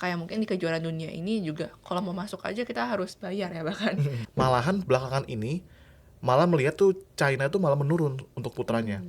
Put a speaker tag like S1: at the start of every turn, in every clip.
S1: kayak mungkin di kejuaraan dunia ini juga kalau mau masuk aja kita harus bayar ya bahkan.
S2: Malahan belakangan ini malah melihat tuh China tuh malah menurun untuk putranya.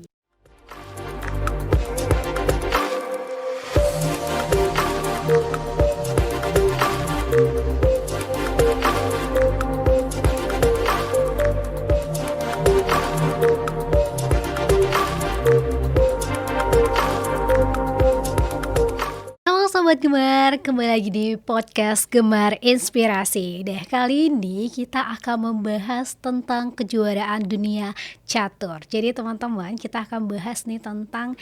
S3: Halo Sobat Gemar, kembali lagi di podcast Gemar Inspirasi. Kali ini kita akan membahas tentang kejuaraan dunia catur. Jadi teman-teman, kita akan bahas nih tentang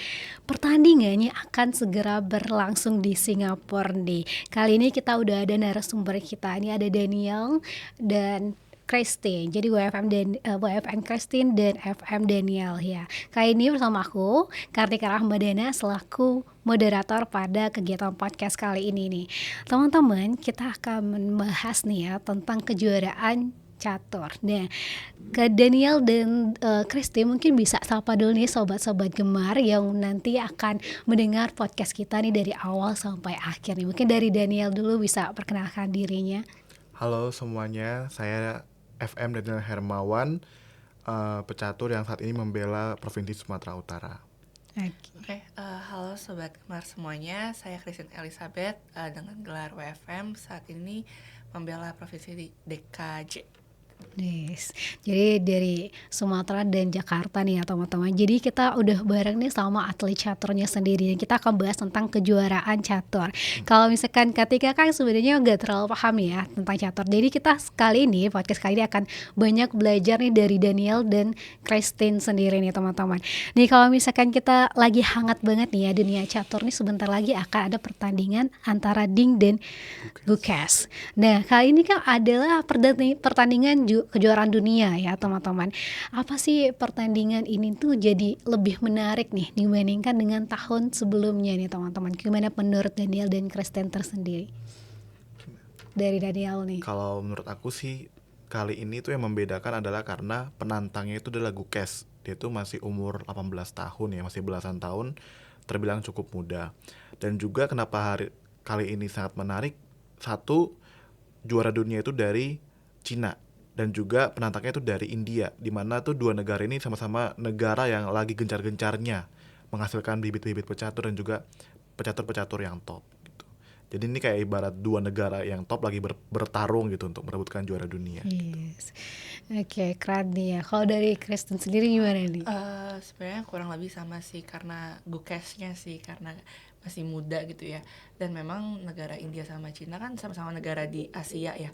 S3: pertandingannya akan segera berlangsung di Singapura nih. Kali ini kita udah ada narasumber kita, ini ada Daniel dan Christine. Jadi WFN Christine dan FM Daniel ya. Kali ini bersama aku Kartika Rahmadana selaku moderator pada kegiatan podcast kali ini nih. Teman-teman, kita akan membahas nih ya tentang kejuaraan catur. Nah, ke Daniel dan Christine mungkin bisa sapa dulu nih sobat-sobat Gemar yang nanti akan mendengar podcast kita nih dari awal sampai akhir nih. Mungkin dari Daniel dulu bisa perkenalkan dirinya.
S2: Halo semuanya, saya FM Daniel Hermawan, pecatur yang saat ini membela Provinsi Sumatera Utara.
S1: Oke, halo Sobat Gemar semuanya, saya Christine Elizabeth dengan gelar WFM saat ini membela Provinsi DKJ.
S3: Yes. Jadi dari Sumatera dan Jakarta nih ya teman-teman. Jadi kita udah bareng nih sama atlet caturnya sendiri. Dan kita akan bahas tentang kejuaraan catur. Kalau misalkan ketika kan sebenarnya nggak terlalu paham ya tentang catur. Jadi kita sekali ini podcast kali ini akan banyak belajar nih dari Daniel dan Christine sendiri nih teman-teman. Nih kalau misalkan kita lagi hangat banget nih ya dunia catur nih, sebentar lagi akan ada pertandingan antara Ding dan Gukes. Nah kali ini kan adalah pertandingan kejuaraan dunia ya teman-teman. Apa sih pertandingan ini tuh jadi lebih menarik nih dibandingkan dengan tahun sebelumnya nih teman-teman? Gimana menurut Daniel dan Christine tersendiri? Dari Daniel nih.
S2: Kalau menurut aku sih kali ini tuh yang membedakan adalah karena penantangnya itu adalah Gukes. Dia tuh masih umur 18 tahun ya, masih belasan tahun, terbilang cukup muda. Dan juga kenapa kali ini sangat menarik, satu, juara dunia itu dari Cina. Dan juga penantangnya itu dari India, di mana tuh dua negara ini sama-sama negara yang lagi gencar-gencarnya menghasilkan bibit-bibit pecatur dan juga pecatur-pecatur yang top gitu. Jadi ini kayak ibarat dua negara yang top lagi bertarung gitu untuk merebutkan juara dunia.
S3: Yes. Oke, keren nih ya. Kalau dari Kristen sendiri gimana nih?
S1: Sebenarnya kurang lebih sama sih karena Gukesnya sih karena masih muda gitu ya. Dan memang negara India sama Cina kan sama-sama negara di Asia ya.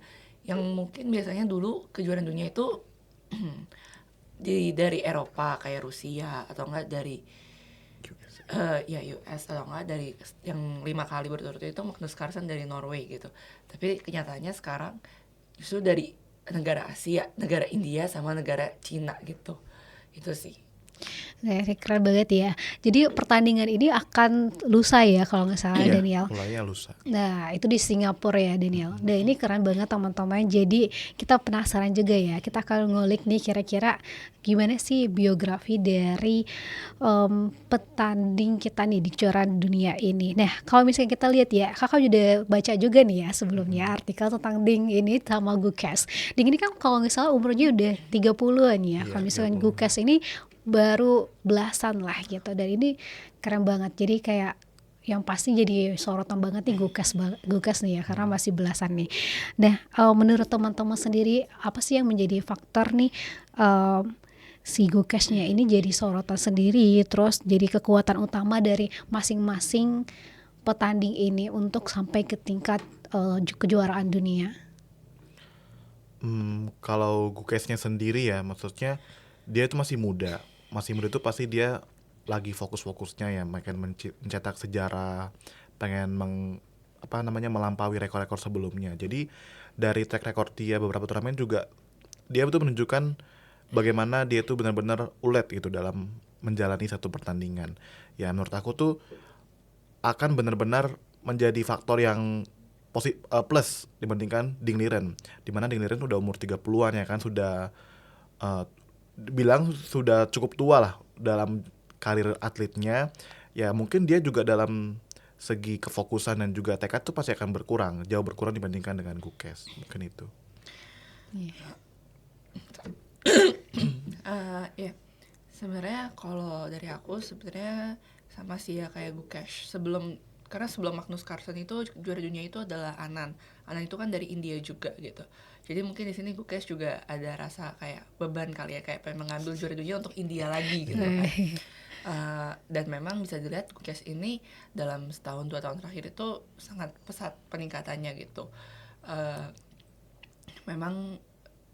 S1: Yang mungkin biasanya dulu kejuaraan dunia itu dari Eropa kayak Rusia atau enggak dari US atau enggak dari yang 5 kali berturut-turut itu Magnus Carlsen dari Norway gitu. Tapi kenyataannya sekarang justru dari negara Asia, negara India sama negara Cina gitu. Itu sih.
S3: Nah, keren banget ya. Jadi pertandingan ini akan lusa ya kalau nggak salah Daniel.
S2: Mulainya lusa.
S3: Nah itu di Singapura ya Daniel. Nah ini keren banget teman-teman. Jadi kita penasaran juga ya. Kita akan ngulik nih kira-kira gimana sih biografi dari petanding kita nih di kejuaraan dunia ini. Nah kalau misalnya kita lihat ya, kakak udah baca juga nih ya sebelumnya artikel tentang Ding ini sama Gukes. Ding ini kan kalau nggak salah umurnya udah 30-an ya. Kalau misalkan Gukes ini baru belasan lah gitu. Dan ini keren banget. Jadi kayak yang pasti jadi sorotan banget nih Gukes nih ya karena masih belasan nih. Nah menurut teman-teman sendiri apa sih yang menjadi faktor nih si Gukesnya ini jadi sorotan sendiri, terus jadi kekuatan utama dari masing-masing petanding ini untuk sampai ke tingkat kejuaraan dunia?
S2: Kalau Gukesnya sendiri ya, maksudnya dia itu masih muda itu pasti dia lagi fokus-fokusnya ya, pengen mencetak sejarah, pengen melampaui rekor-rekor sebelumnya. Jadi dari track record dia beberapa turnamen juga dia betul menunjukkan bagaimana dia tuh benar-benar ulet gitu dalam menjalani satu pertandingan. Ya menurut aku tuh akan benar-benar menjadi faktor yang plus dibandingkan Ding Liren. Dimana Ding Liren udah umur 30-an ya kan, sudah bilang sudah cukup tua lah dalam karir atletnya. Ya mungkin dia juga dalam segi kefokusan dan juga tekad tuh pasti akan berkurang, jauh berkurang dibandingkan dengan Gukes, mungkin itu.
S1: Ya, sebenarnya kalau dari aku sebenarnya sama sih ya kayak Gukesh. Karena sebelum Magnus Carlsen itu juara dunia itu adalah Anand. Anand itu kan dari India juga gitu. Jadi mungkin di sini Gukesh juga ada rasa kayak beban kali ya, kayak pengen mengambil juara dunia untuk India lagi gitu kan. Dan memang bisa dilihat Gukesh ini dalam setahun 2 tahun terakhir itu sangat pesat peningkatannya gitu. Memang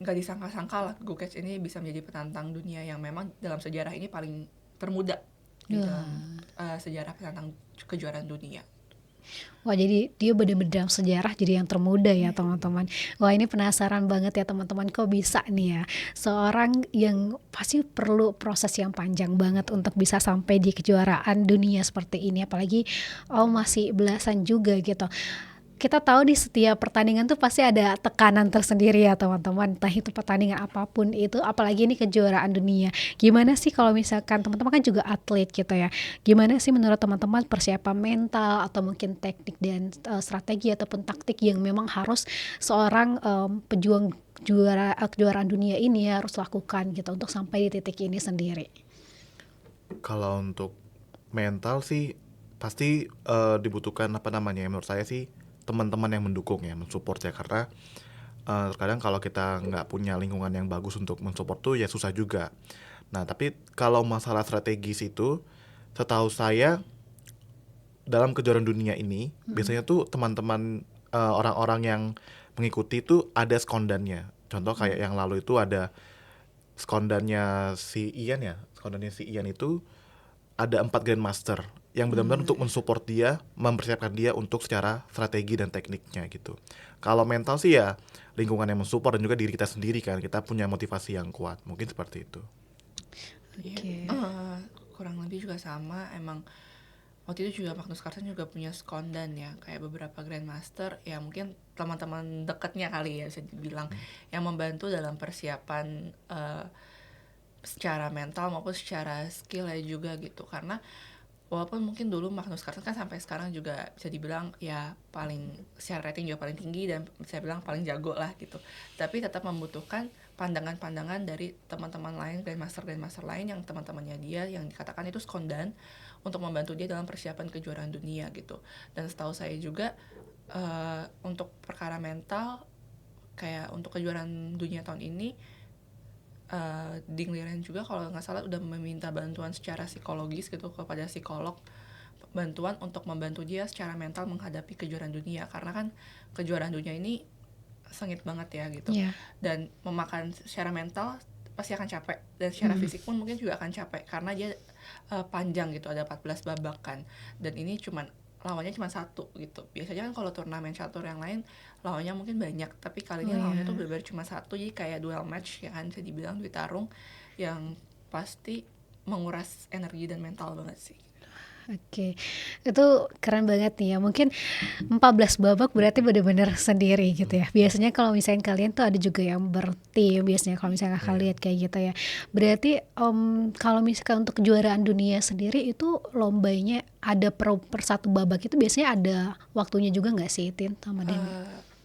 S1: nggak disangka-sangka lah Gukesh ini bisa menjadi penantang dunia yang memang dalam sejarah ini paling termuda di dalam sejarah penantang kejuaraan dunia.
S3: Wah, jadi dia benar-benar dalam sejarah jadi yang termuda ya teman-teman. Wah, ini penasaran banget ya teman-teman, kok bisa nih ya seorang yang pasti perlu proses yang panjang banget untuk bisa sampai di kejuaraan dunia seperti ini, apalagi masih belasan juga gitu. Kita tahu di setiap pertandingan tuh pasti ada tekanan tersendiri ya teman-teman, entah itu pertandingan apapun itu, apalagi ini kejuaraan dunia. Gimana sih kalau misalkan teman-teman kan juga atlet gitu ya, gimana sih menurut teman-teman persiapan mental atau mungkin teknik dan strategi ataupun taktik yang memang harus seorang pejuang kejuaraan dunia ini harus lakukan gitu untuk sampai di titik ini sendiri?
S2: Kalau untuk mental sih pasti dibutuhkan menurut saya sih teman-teman yang mendukung ya, mensupport ya, karena terkadang kalau kita nggak punya lingkungan yang bagus untuk mensupport tuh ya susah juga. Nah tapi kalau masalah strategis itu, setahu saya dalam kejuaraan dunia ini biasanya tuh teman-teman orang-orang yang mengikuti tuh ada skondannya. Contoh kayak yang lalu itu ada skondannya si Ian itu ada 4 Grandmaster yang benar-benar untuk mensupport dia, mempersiapkan dia untuk secara strategi dan tekniknya gitu. Kalau mental sih ya lingkungan yang mensupport dan juga diri kita sendiri kan, kita punya motivasi yang kuat, mungkin seperti itu.
S3: Oke.
S1: Kurang lebih juga sama. Emang waktu itu juga Magnus Carlsen juga punya skondan ya, kayak beberapa Grandmaster ya, mungkin teman-teman dekatnya kali ya bisa dibilang, yang membantu dalam persiapan secara mental maupun secara skill ya juga gitu. Karena walaupun mungkin dulu Magnus Carlsen kan sampai sekarang juga bisa dibilang ya paling secara rating juga paling tinggi dan bisa bilang paling jago lah gitu, tapi tetap membutuhkan pandangan-pandangan dari teman-teman lain, Grandmaster lain yang teman-temannya dia yang dikatakan itu skondan, untuk membantu dia dalam persiapan kejuaraan dunia gitu. Dan setahu saya juga untuk perkara mental kayak untuk kejuaraan dunia tahun ini, Ding Liren juga kalau nggak salah udah meminta bantuan secara psikologis gitu kepada psikolog, bantuan untuk membantu dia secara mental menghadapi kejuaraan dunia, karena kan kejuaraan dunia ini sengit banget ya gitu. Dan memakan secara mental pasti akan capek, dan secara fisik pun mungkin juga akan capek karena dia panjang gitu, ada 14 babak kan, dan ini lawannya cuma satu gitu. Biasanya kan kalau turnamen catur yang lain lawannya mungkin banyak, tapi kali ini lawannya tuh benar-benar cuma satu, jadi kayak duel match ya kan, bisa dibilang duel tarung yang pasti menguras energi dan mental banget sih.
S3: Oke, itu keren banget nih ya. Mungkin 14 babak berarti benar-benar sendiri gitu ya. Biasanya kalau misalnya kalian tuh ada juga yang bertim, biasanya kalau misalnya kakak lihat kayak gitu ya. Berarti kalau misalkan untuk kejuaraan dunia sendiri itu lombanya ada per satu babak itu biasanya ada waktunya juga nggak sih, Tin sama Deni?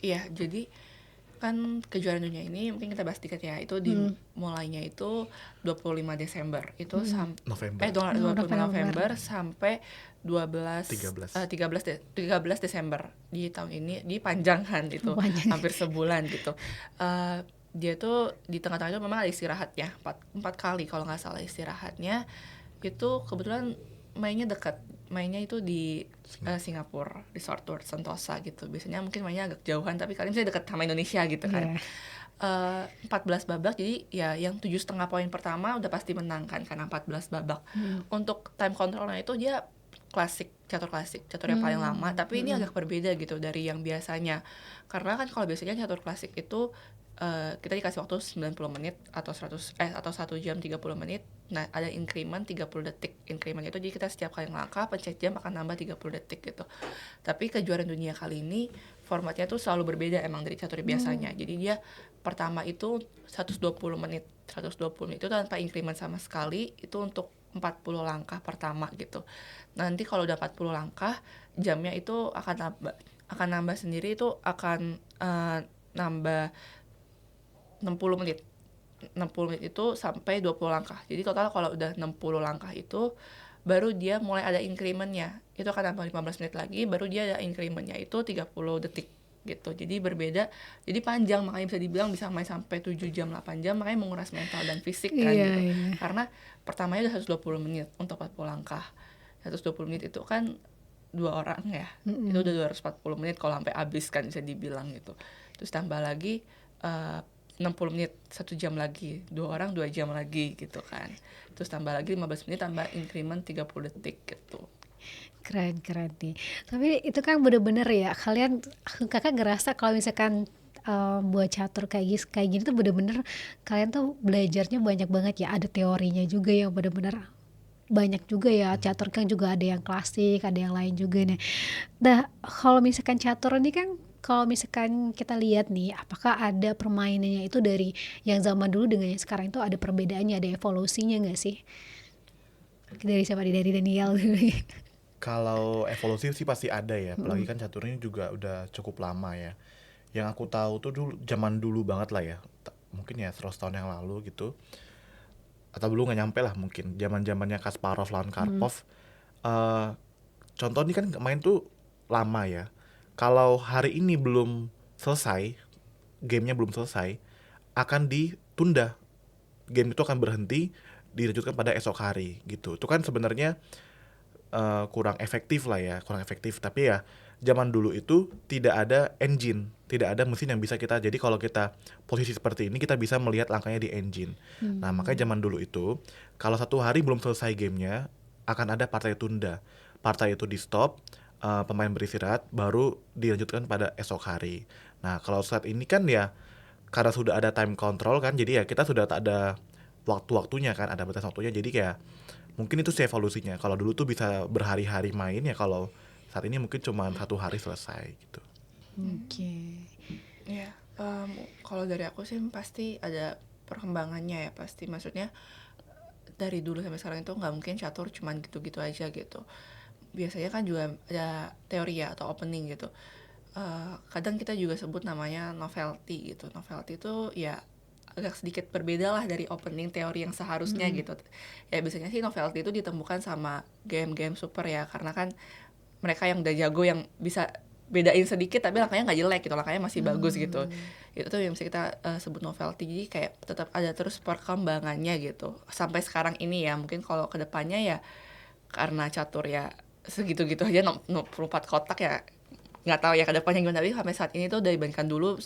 S1: Iya, jadi kan kejuaraan dunia ini mungkin kita bahas dikit ya, itu dimulainya itu 25 Desember itu
S2: November.
S1: 25 November sampai 13 Desember di tahun ini, dipanjangkan itu hampir sebulan gitu. Dia tuh di tengah-tengah itu memang ada istirahat ya, 4 kali kalau nggak salah istirahatnya. Itu kebetulan mainnya itu di Singapura, di Resort Sentosa gitu. Biasanya mungkin mainnya agak jauhan, tapi kali ini bisa dekat sama Indonesia gitu kan. 14 babak, jadi ya yang 7,5 poin pertama udah pasti menang kan, karena 14 babak. Untuk time controlnya itu dia catur yang paling lama, tapi ini agak berbeda gitu dari yang biasanya. Karena kan kalau biasanya catur klasik itu kita dikasih waktu 90 menit atau 1 jam 30 menit. Nah, ada increment 30 detik. Increment itu jadi kita setiap kali ngelangkah pencet jam akan nambah 30 detik gitu. Tapi kejuaraan dunia kali ini formatnya tuh selalu berbeda emang dari catur biasanya. Jadi dia pertama itu 120 menit. 120 menit itu tanpa increment sama sekali, itu untuk 40 langkah pertama gitu. Nanti kalau udah 40 langkah jamnya itu akan nambah sendiri, itu akan nambah 60 menit. 60 menit itu sampai 20 langkah. Jadi total kalau udah 60 langkah itu baru dia mulai ada increment-nya. Itu akan nambah 15 menit lagi, baru dia ada increment-nya itu 30 detik gitu. Jadi berbeda, jadi panjang, makanya bisa dibilang bisa main sampai 7 jam, 8 jam, makanya menguras mental dan fisik kan
S3: Iya,
S1: gitu.
S3: iya.
S1: Karena pertamanya udah 120 menit untuk 40 langkah. 120 menit itu kan 2 orang ya. Itu udah 240 menit kalau sampai habis kan bisa dibilang gitu. Terus tambah lagi 60 menit, 1 jam lagi, 2 orang 2 jam lagi gitu kan. Terus tambah lagi 15 menit, tambah increment 30 detik gitu.
S3: Keren nih. Tapi itu kan bener-bener ya, kakak ngerasa kalau misalkan buat catur kayak gini tuh bener-bener kalian tuh belajarnya banyak banget ya, ada teorinya juga yang bener-bener banyak juga ya. Catur kan juga ada yang klasik, ada yang lain juga nih. Nah, kalau misalkan catur ini kan, kalau misalkan kita lihat nih, apakah ada permainannya itu dari yang zaman dulu dengan yang sekarang itu ada perbedaannya, ada evolusinya nggak sih? Dari siapa nih? Dari Daniel dulu.
S2: Kalau evolusi sih pasti ada ya, apalagi kan caturnya juga udah cukup lama ya. Yang aku tahu tuh zaman dulu banget lah ya, mungkin ya 100 tahun yang lalu gitu, atau belum nggak nyampe lah mungkin, zaman-zamannya Kasparov lawan Karpov. eh Contoh ini kan main tuh lama ya. Kalau hari ini belum selesai, gamenya belum selesai, akan ditunda. Game itu akan berhenti, dilanjutkan pada esok hari gitu. Itu kan sebenarnya kurang efektif lah ya, kurang efektif. Tapi ya zaman dulu itu tidak ada engine, tidak ada mesin yang bisa kita. Jadi kalau kita posisi seperti ini, kita bisa melihat langkahnya di engine. Nah makanya zaman dulu itu, kalau 1 hari belum selesai gamenya, akan ada partai tunda. Partai itu di stop, pemain beristirahat, baru dilanjutkan pada esok hari. Nah kalau saat ini kan ya, karena sudah ada time control kan, jadi ya kita sudah tak ada waktu-waktunya kan, ada batas waktunya. Jadi kayak mungkin itu sih evolusinya. Kalau dulu tuh bisa berhari-hari main ya, kalau saat ini mungkin cuma 1 hari selesai gitu.
S3: Oke.
S1: Ya, kalau dari aku sih pasti ada perkembangannya ya, pasti. Maksudnya dari dulu sampai sekarang itu nggak mungkin catur cuman gitu-gitu aja gitu. Biasanya kan juga ada teori ya atau opening gitu. Kadang kita juga sebut namanya novelty gitu. Novelty itu ya agak sedikit berbeda lah dari opening teori yang seharusnya gitu. Ya biasanya sih novelty itu ditemukan sama game-game super ya, karena kan mereka yang udah jago yang bisa bedain sedikit tapi langkahnya nggak jelek gitu, langkahnya masih bagus gitu. Itu tuh yang bisa kita sebut novelty. Jadi kayak tetap ada terus perkembangannya gitu sampai sekarang ini ya. Mungkin kalau kedepannya ya karena catur ya segitu-gitu aja 64 kotak ya, nggak tahu ya kedepannya gimana, tapi sampai saat ini tuh udah dibandingkan dulu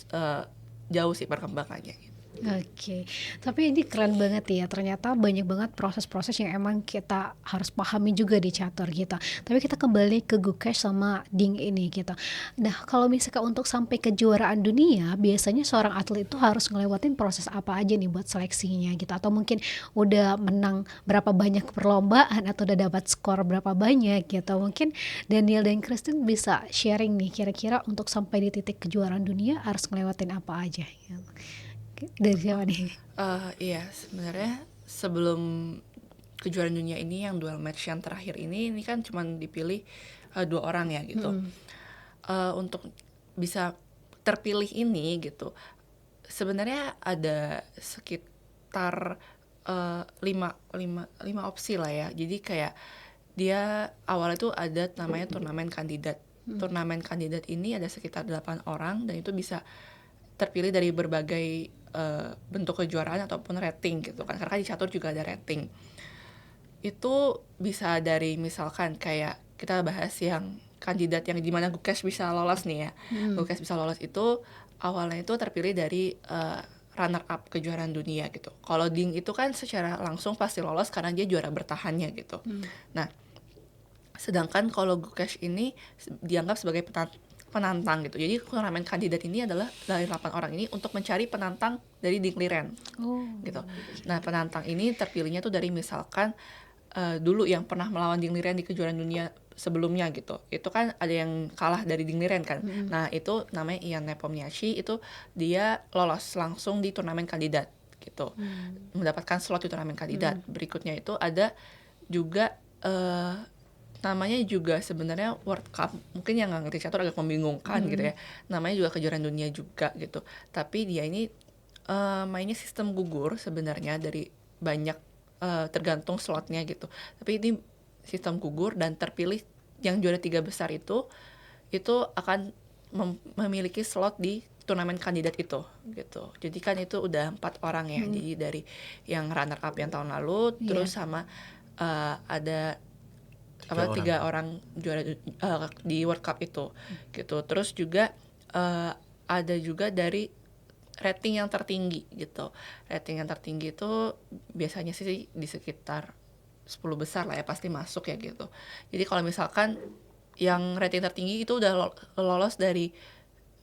S1: jauh sih perkembangannya gitu.
S3: Oke, tapi ini keren banget ya, ternyata banyak banget proses-proses yang emang kita harus pahami juga di catur gitu. Tapi kita kembali ke Gukesh sama Ding ini gitu. Nah, kalau misalkan untuk sampai kejuaraan dunia, biasanya seorang atlet itu harus ngelewatin proses apa aja nih buat seleksinya gitu? Atau mungkin udah menang berapa banyak perlombaan atau udah dapat skor berapa banyak gitu? Mungkin Daniel dan Kristen bisa sharing nih, kira-kira untuk sampai di titik kejuaraan dunia harus ngelewatin apa aja gitu. Dari siapa nih?
S1: Iya, sebenarnya sebelum kejuaraan dunia ini yang dual match yang terakhir ini kan cuma dipilih 2 orang ya gitu. Untuk bisa terpilih ini gitu, sebenarnya ada sekitar 5 opsi lah ya. Jadi kayak dia awalnya tuh ada namanya turnamen kandidat. Turnamen kandidat ini ada sekitar 8 orang dan itu bisa terpilih dari berbagai bentuk kejuaraan ataupun rating gitu kan, karena di catur juga ada rating. Itu bisa dari misalkan kayak kita bahas yang kandidat yang dimana Gukesh bisa lolos nih ya. Gukesh bisa lolos itu awalnya itu terpilih dari runner up kejuaraan dunia gitu. Kalau Ding itu kan secara langsung pasti lolos karena dia juara bertahannya gitu. Nah, sedangkan kalau Gukesh ini dianggap sebagai penantang gitu. Jadi turnamen kandidat ini adalah dari 8 orang ini untuk mencari penantang dari Ding Liren gitu. Nah, penantang ini terpilihnya tuh dari misalkan dulu yang pernah melawan Ding Liren di kejuaraan dunia sebelumnya gitu. Itu kan ada yang kalah dari Ding Liren kan. Nah, itu namanya Ian Nepomniachtchi, itu dia lolos langsung di turnamen kandidat gitu. Mendapatkan slot di turnamen kandidat. Berikutnya itu ada juga namanya juga sebenarnya World Cup, mungkin yang nggak ngerti catur agak membingungkan gitu ya. Namanya juga kejuaraan dunia juga gitu. Tapi dia ini mainnya sistem gugur sebenarnya dari banyak tergantung slotnya gitu. Tapi ini sistem gugur dan terpilih yang juara 3 besar itu akan memiliki slot di turnamen kandidat itu gitu. Jadi kan itu udah 4 orang ya. Jadi dari yang runner up yang tahun lalu terus sama ada apa 3 orang juara di World Cup itu gitu. Terus juga ada juga dari rating yang tertinggi gitu. Rating yang tertinggi itu biasanya sih di sekitar 10 besar lah ya, pasti masuk ya gitu. Jadi kalau misalkan yang rating tertinggi itu udah lolos dari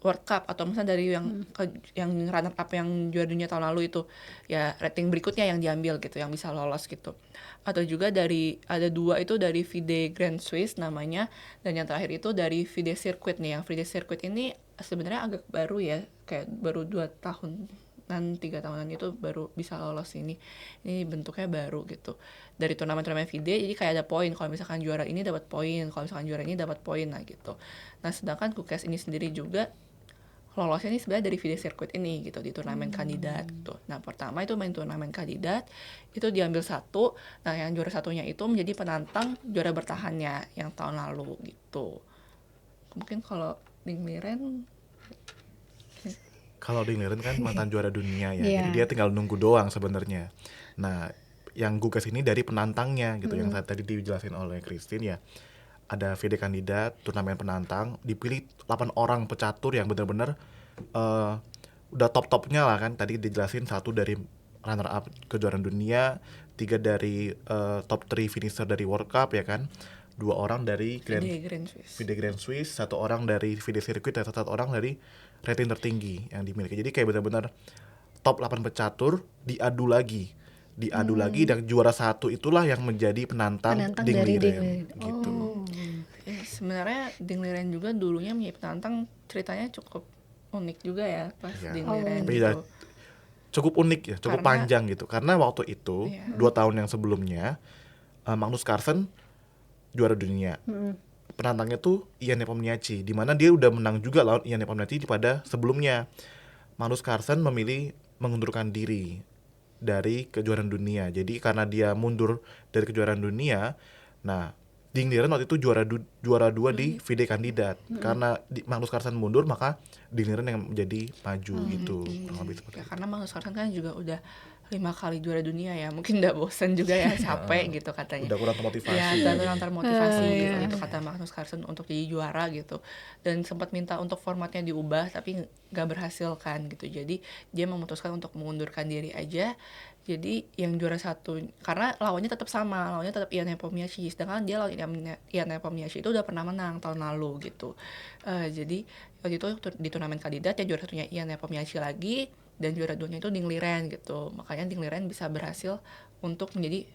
S1: World Cup atau misalnya dari yang runner up yang juara dunia tahun lalu itu, ya rating berikutnya yang diambil gitu, yang bisa lolos gitu. Atau juga dari ada 2 itu dari FIDE Grand Swiss namanya, dan yang terakhir itu dari FIDE Circuit nih. Yang FIDE Circuit ini sebenarnya agak baru ya, kayak baru 2 tahunan 3 tahunan itu baru bisa lolos ini bentuknya baru gitu. Dari turnamen-turnamen FIDE jadi kayak ada poin, kalau misalkan juara ini dapat poin, kalau misalkan juara ini dapat poin lah gitu. Nah sedangkan Kukes ini sendiri juga lolosnya ini sebenarnya dari FIDE Circuit ini gitu, di turnamen kandidat gitu. Nah pertama itu main turnamen kandidat itu diambil 1. Nah yang juara 1-nya itu menjadi penantang juara bertahannya yang tahun lalu gitu. Mungkin kalau Ding Liren
S2: kan mantan juara dunia ya, jadi dia tinggal nunggu doang sebenarnya. Nah yang Gukes ini dari penantangnya gitu, yang tadi dijelasin oleh Christine ya. Ada FIDE kandidat, turnamen penantang, dipilih 8 orang pecatur yang benar-benar udah top-topnya lah kan. Tadi dijelasin 1 dari runner up kejuaraan dunia, 3 dari top 3 finisher dari World Cup ya kan, 2 orang dari FIDE Grand Swiss, 1 orang dari FIDE Circuit, dan 1 orang dari rating tertinggi yang dimiliki. Jadi kayak benar-benar top 8 pecatur diadu lagi, dan juara 1 itulah yang menjadi penantang Ding Liren gitu.
S1: Sebenarnya Ding Liren juga dulunya menjadi penantang, ceritanya cukup unik juga ya pas Ding Liren gitu.
S2: Cukup unik ya, cukup panjang gitu. Karena waktu itu 2 tahun yang sebelumnya Magnus Carlsen juara dunia. Penantangnya tuh Ian Nepomniachtchi, di mana dia udah menang juga lawan Ian Nepomniachtchi pada sebelumnya. Magnus Carlsen memilih mengundurkan diri dari kejuaraan dunia. Jadi karena dia mundur dari kejuaraan dunia, nah Ding Liren waktu itu juara 2 di FIDE kandidat. Karena Magnus Carlsen mundur, maka Ding Liren yang menjadi maju gitu.
S1: Ya, karena Magnus Carlsen kan juga udah 5 kali juara dunia ya, mungkin udah bosen juga ya, capek gitu katanya.
S2: Udah kurang termotivasi.
S1: Ya, udah kurang termotivasi gitu kata Magnus Carlsen untuk jadi juara gitu. Dan sempat minta untuk formatnya diubah, tapi nggak berhasil kan gitu. Jadi dia memutuskan untuk mengundurkan diri aja. Jadi yang juara 1, karena lawannya tetap sama, lawannya tetap Ian Nepomniachtchi, sedangkan dia lawan Ian Nepomniachtchi itu udah pernah menang tahun lalu gitu. Jadi waktu itu di turnamen kandidat ya juara 1-nya Ian Nepomniachtchi lagi, dan juara 2-nya itu Ding Liren gitu. Makanya Ding Liren bisa berhasil untuk menjadi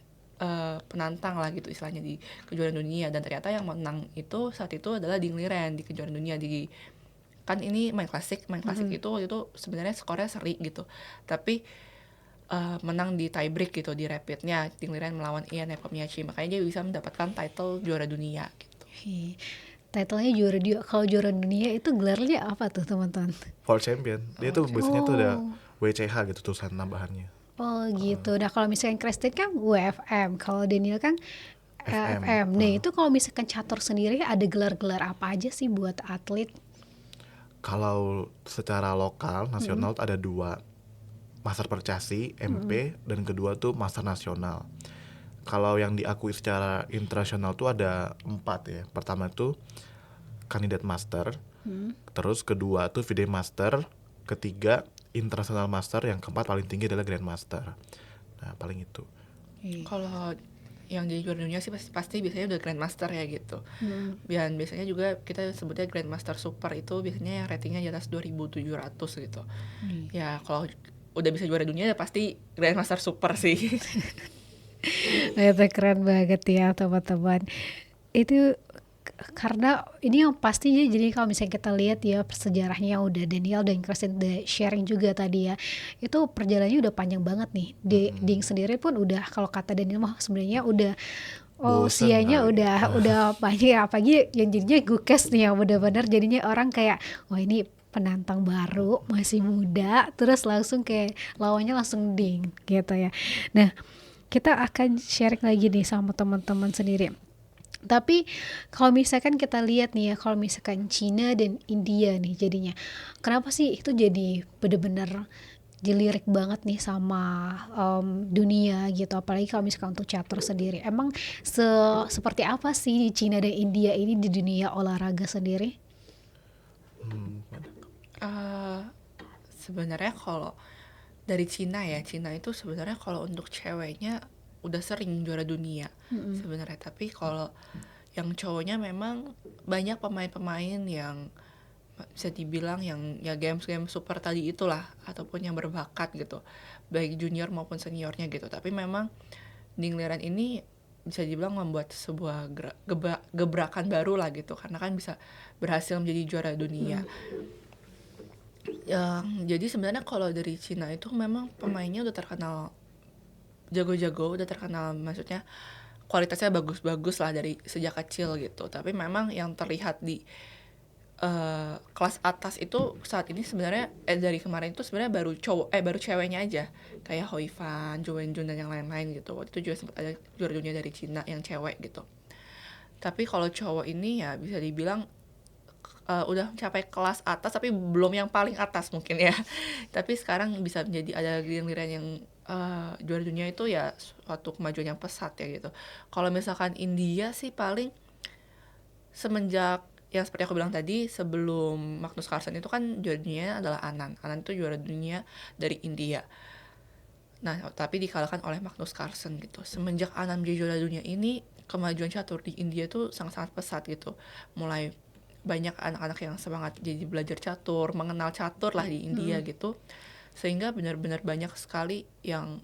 S1: penantang lah gitu istilahnya di kejuaraan dunia, dan ternyata yang menang itu saat itu adalah Ding Liren di kejuaraan dunia. Kan ini main klasik itu waktu itu sebenarnya skornya seri gitu, tapi menang di tie break gitu, di rapidnya Ding Liren melawan Ian Nepomniachtchi, makanya dia bisa mendapatkan title juara dunia gitu.
S3: Titlenya juara dunia. Kalau juara dunia itu gelarnya apa tuh teman-teman?
S2: World Champion. Dia tuh biasanya tuh ada WCH gitu tulisan tambahannya.
S3: Oh gitu. Nah kalau misalkan Christine kan WFM, kalau Daniel kan FM. Nah itu kalau misalkan catur sendiri ada gelar-gelar apa aja sih buat atlet?
S2: Kalau secara lokal nasional ada 2, Master Percasi MP, dan kedua tuh Master Nasional. Kalau yang diakui secara internasional tuh ada 4 ya. Pertama tuh kandidat Master, terus kedua tuh FIDE Master, ketiga International Master, yang keempat paling tinggi adalah Grand Master. Nah paling itu.
S1: Kalau yang jadi juara dunia sih pasti biasanya udah Grand Master ya gitu. Dan biasanya juga kita sebutnya Grand Master Super, itu biasanya yang ratingnya di atas 2.700 gitu. Ya kalau udah bisa juara dunia ya pasti Grand Master Super sih.
S3: Itu keren banget ya teman-teman. Itu karena ini yang pastinya, jadi kalau misalnya kita lihat ya sejarahnya udah Daniel dan Christine udah sharing juga tadi ya, itu perjalanannya udah panjang banget nih. Ding sendiri pun udah, kalau kata Daniel mah sebenarnya Oh,
S2: bosen
S3: usianya
S2: kali.
S3: udah banyak ya, apalagi yang jadinya Gukes nih yang benar-benar jadinya orang kayak, wah ini penantang baru, masih muda, terus langsung kayak lawannya langsung ding gitu ya. Nah, kita akan sharing lagi nih sama teman-teman sendiri. Tapi kalau misalkan kita lihat nih ya, kalau misalkan Cina dan India nih jadinya, kenapa sih itu jadi bener-bener dilirik banget nih sama dunia gitu, apalagi kalau misalkan untuk catur sendiri. Emang seperti apa sih Cina dan India ini di dunia olahraga sendiri?
S2: Hmm,
S1: Eh, Sebenarnya kalau dari Cina ya, Cina itu sebenarnya kalau untuk ceweknya udah sering juara dunia sebenarnya. Tapi kalau yang cowoknya memang banyak pemain-pemain yang bisa dibilang yang ya games-games super tadi itulah, ataupun yang berbakat gitu, baik junior maupun seniornya gitu. Tapi memang di giliran ini bisa dibilang membuat sebuah gebrakan baru lah gitu, karena kan bisa berhasil menjadi juara dunia. Jadi sebenarnya kalau dari Cina itu memang pemainnya udah terkenal jago-jago, udah terkenal, maksudnya kualitasnya bagus-bagus lah dari sejak kecil gitu. Tapi memang yang terlihat di kelas atas itu saat ini sebenarnya dari kemarin itu sebenarnya baru ceweknya aja, kayak Hoi Fan, Jo Wen Jun dan yang lain-lain gitu. Waktu itu juga sempat ada juara dunia dari Cina yang cewek gitu. Tapi kalau cowok ini ya bisa dibilang udah mencapai kelas atas tapi belum yang paling atas mungkin ya. Tapi sekarang bisa menjadi ada giliran yang juara dunia, itu ya suatu kemajuan yang pesat ya gitu. Kalau misalkan India sih paling semenjak yang seperti aku bilang tadi, sebelum Magnus Carlsen itu kan juara dunia adalah Anand itu juara dunia dari India. Nah, tapi dikalahkan oleh Magnus Carlsen gitu. Semenjak Anand menjadi juara dunia ini, kemajuan catur di India tuh sangat-sangat pesat gitu. Mulai banyak anak-anak yang semangat jadi belajar catur, mengenal catur lah di India gitu. Sehingga benar-benar banyak sekali yang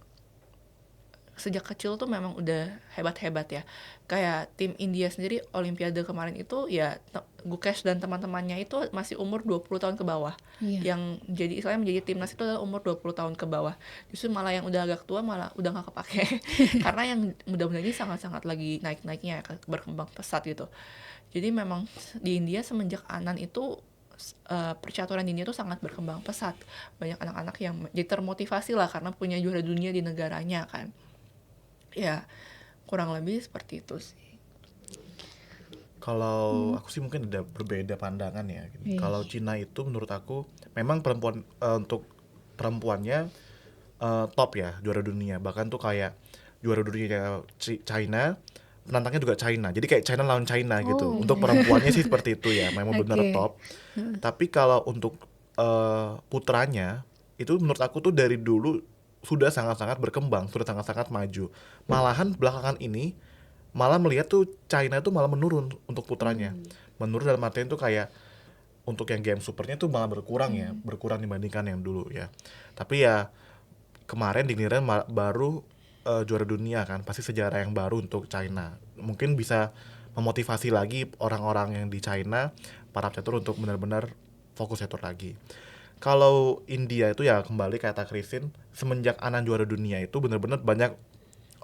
S1: sejak kecil tuh memang udah hebat-hebat ya. Kayak tim India sendiri Olimpiade kemarin itu ya Gukesh dan teman-temannya itu masih umur 20 tahun ke bawah.
S3: Iya.
S1: Yang jadi istilahnya menjadi timnas itu adalah umur 20 tahun ke bawah. Justru malah yang udah agak tua malah udah gak kepake. Karena yang muda-muda ini sangat-sangat lagi naik-naiknya ya, berkembang pesat gitu. Jadi memang di India semenjak Anand itu percaturan di India tuh sangat berkembang pesat. Banyak anak-anak yang jadi termotivasi lah karena punya juara dunia di negaranya kan. Ya, kurang lebih seperti itu sih.
S2: Kalau aku sih mungkin ada berbeda pandangan ya. Gini.
S3: Iya.
S2: Kalau Cina itu menurut aku memang perempuan untuk perempuannya top ya, juara dunia. Bahkan tuh kayak juara dunia China, penantangnya juga China. Jadi kayak China lawan China gitu.
S3: Oh,
S2: Untuk perempuannya sih seperti itu ya, memang benar
S3: oke.
S2: top. Tapi kalau untuk putranya itu menurut aku tuh dari dulu sudah sangat-sangat berkembang, sudah sangat-sangat maju. Malahan belakangan ini malah melihat tuh China tuh malah menurun untuk putranya. Menurun dalam artian tuh kayak untuk yang game supernya tuh malah berkurang ya, berkurang dibandingkan yang dulu ya. Tapi ya kemarin di giliran baru juara dunia kan, pasti sejarah yang baru untuk China. Mungkin bisa memotivasi lagi orang-orang yang di China, para catur untuk benar-benar fokus catur lagi. Kalau India itu ya kembali kata Christine, semenjak Anand juara dunia itu benar-benar banyak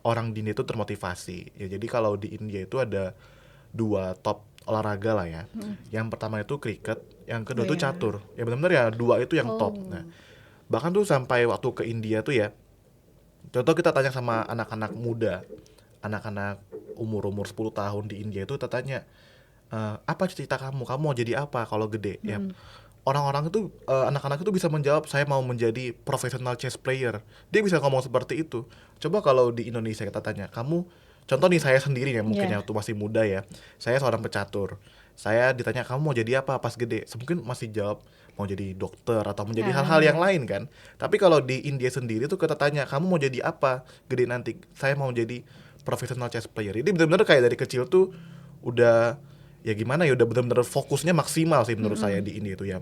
S2: orang di India itu termotivasi. Ya jadi kalau di India itu ada dua top olahraga lah ya. Yang pertama itu cricket, yang kedua
S3: Oh
S2: itu
S3: ya.
S2: catur. Ya benar-benar ya dua itu yang top. Nah, bahkan tuh sampai waktu ke India tuh ya, contoh kita tanya sama anak-anak muda, anak-anak umur-umur 10 tahun di India itu kita tanya, apa cita kamu? Kamu mau jadi apa kalau gede? Ya, orang-orang itu anak-anak itu bisa menjawab saya mau menjadi professional chess player. Dia bisa ngomong seperti itu. Coba kalau di Indonesia kita tanya, kamu contoh nih saya sendiri ya mungkin ya
S3: Iya.
S2: waktu masih muda ya. Saya seorang pecatur. Saya ditanya kamu mau jadi apa pas gede? Mungkin masih jawab mau jadi dokter atau menjadi hal-hal yang lain kan. Tapi kalau di India sendiri tuh kita tanya kamu mau jadi apa gede nanti? Saya mau jadi professional chess player. Jadi benar-benar kayak dari kecil tuh udah ya gimana ya udah benar-benar fokusnya maksimal sih menurut saya di India itu ya,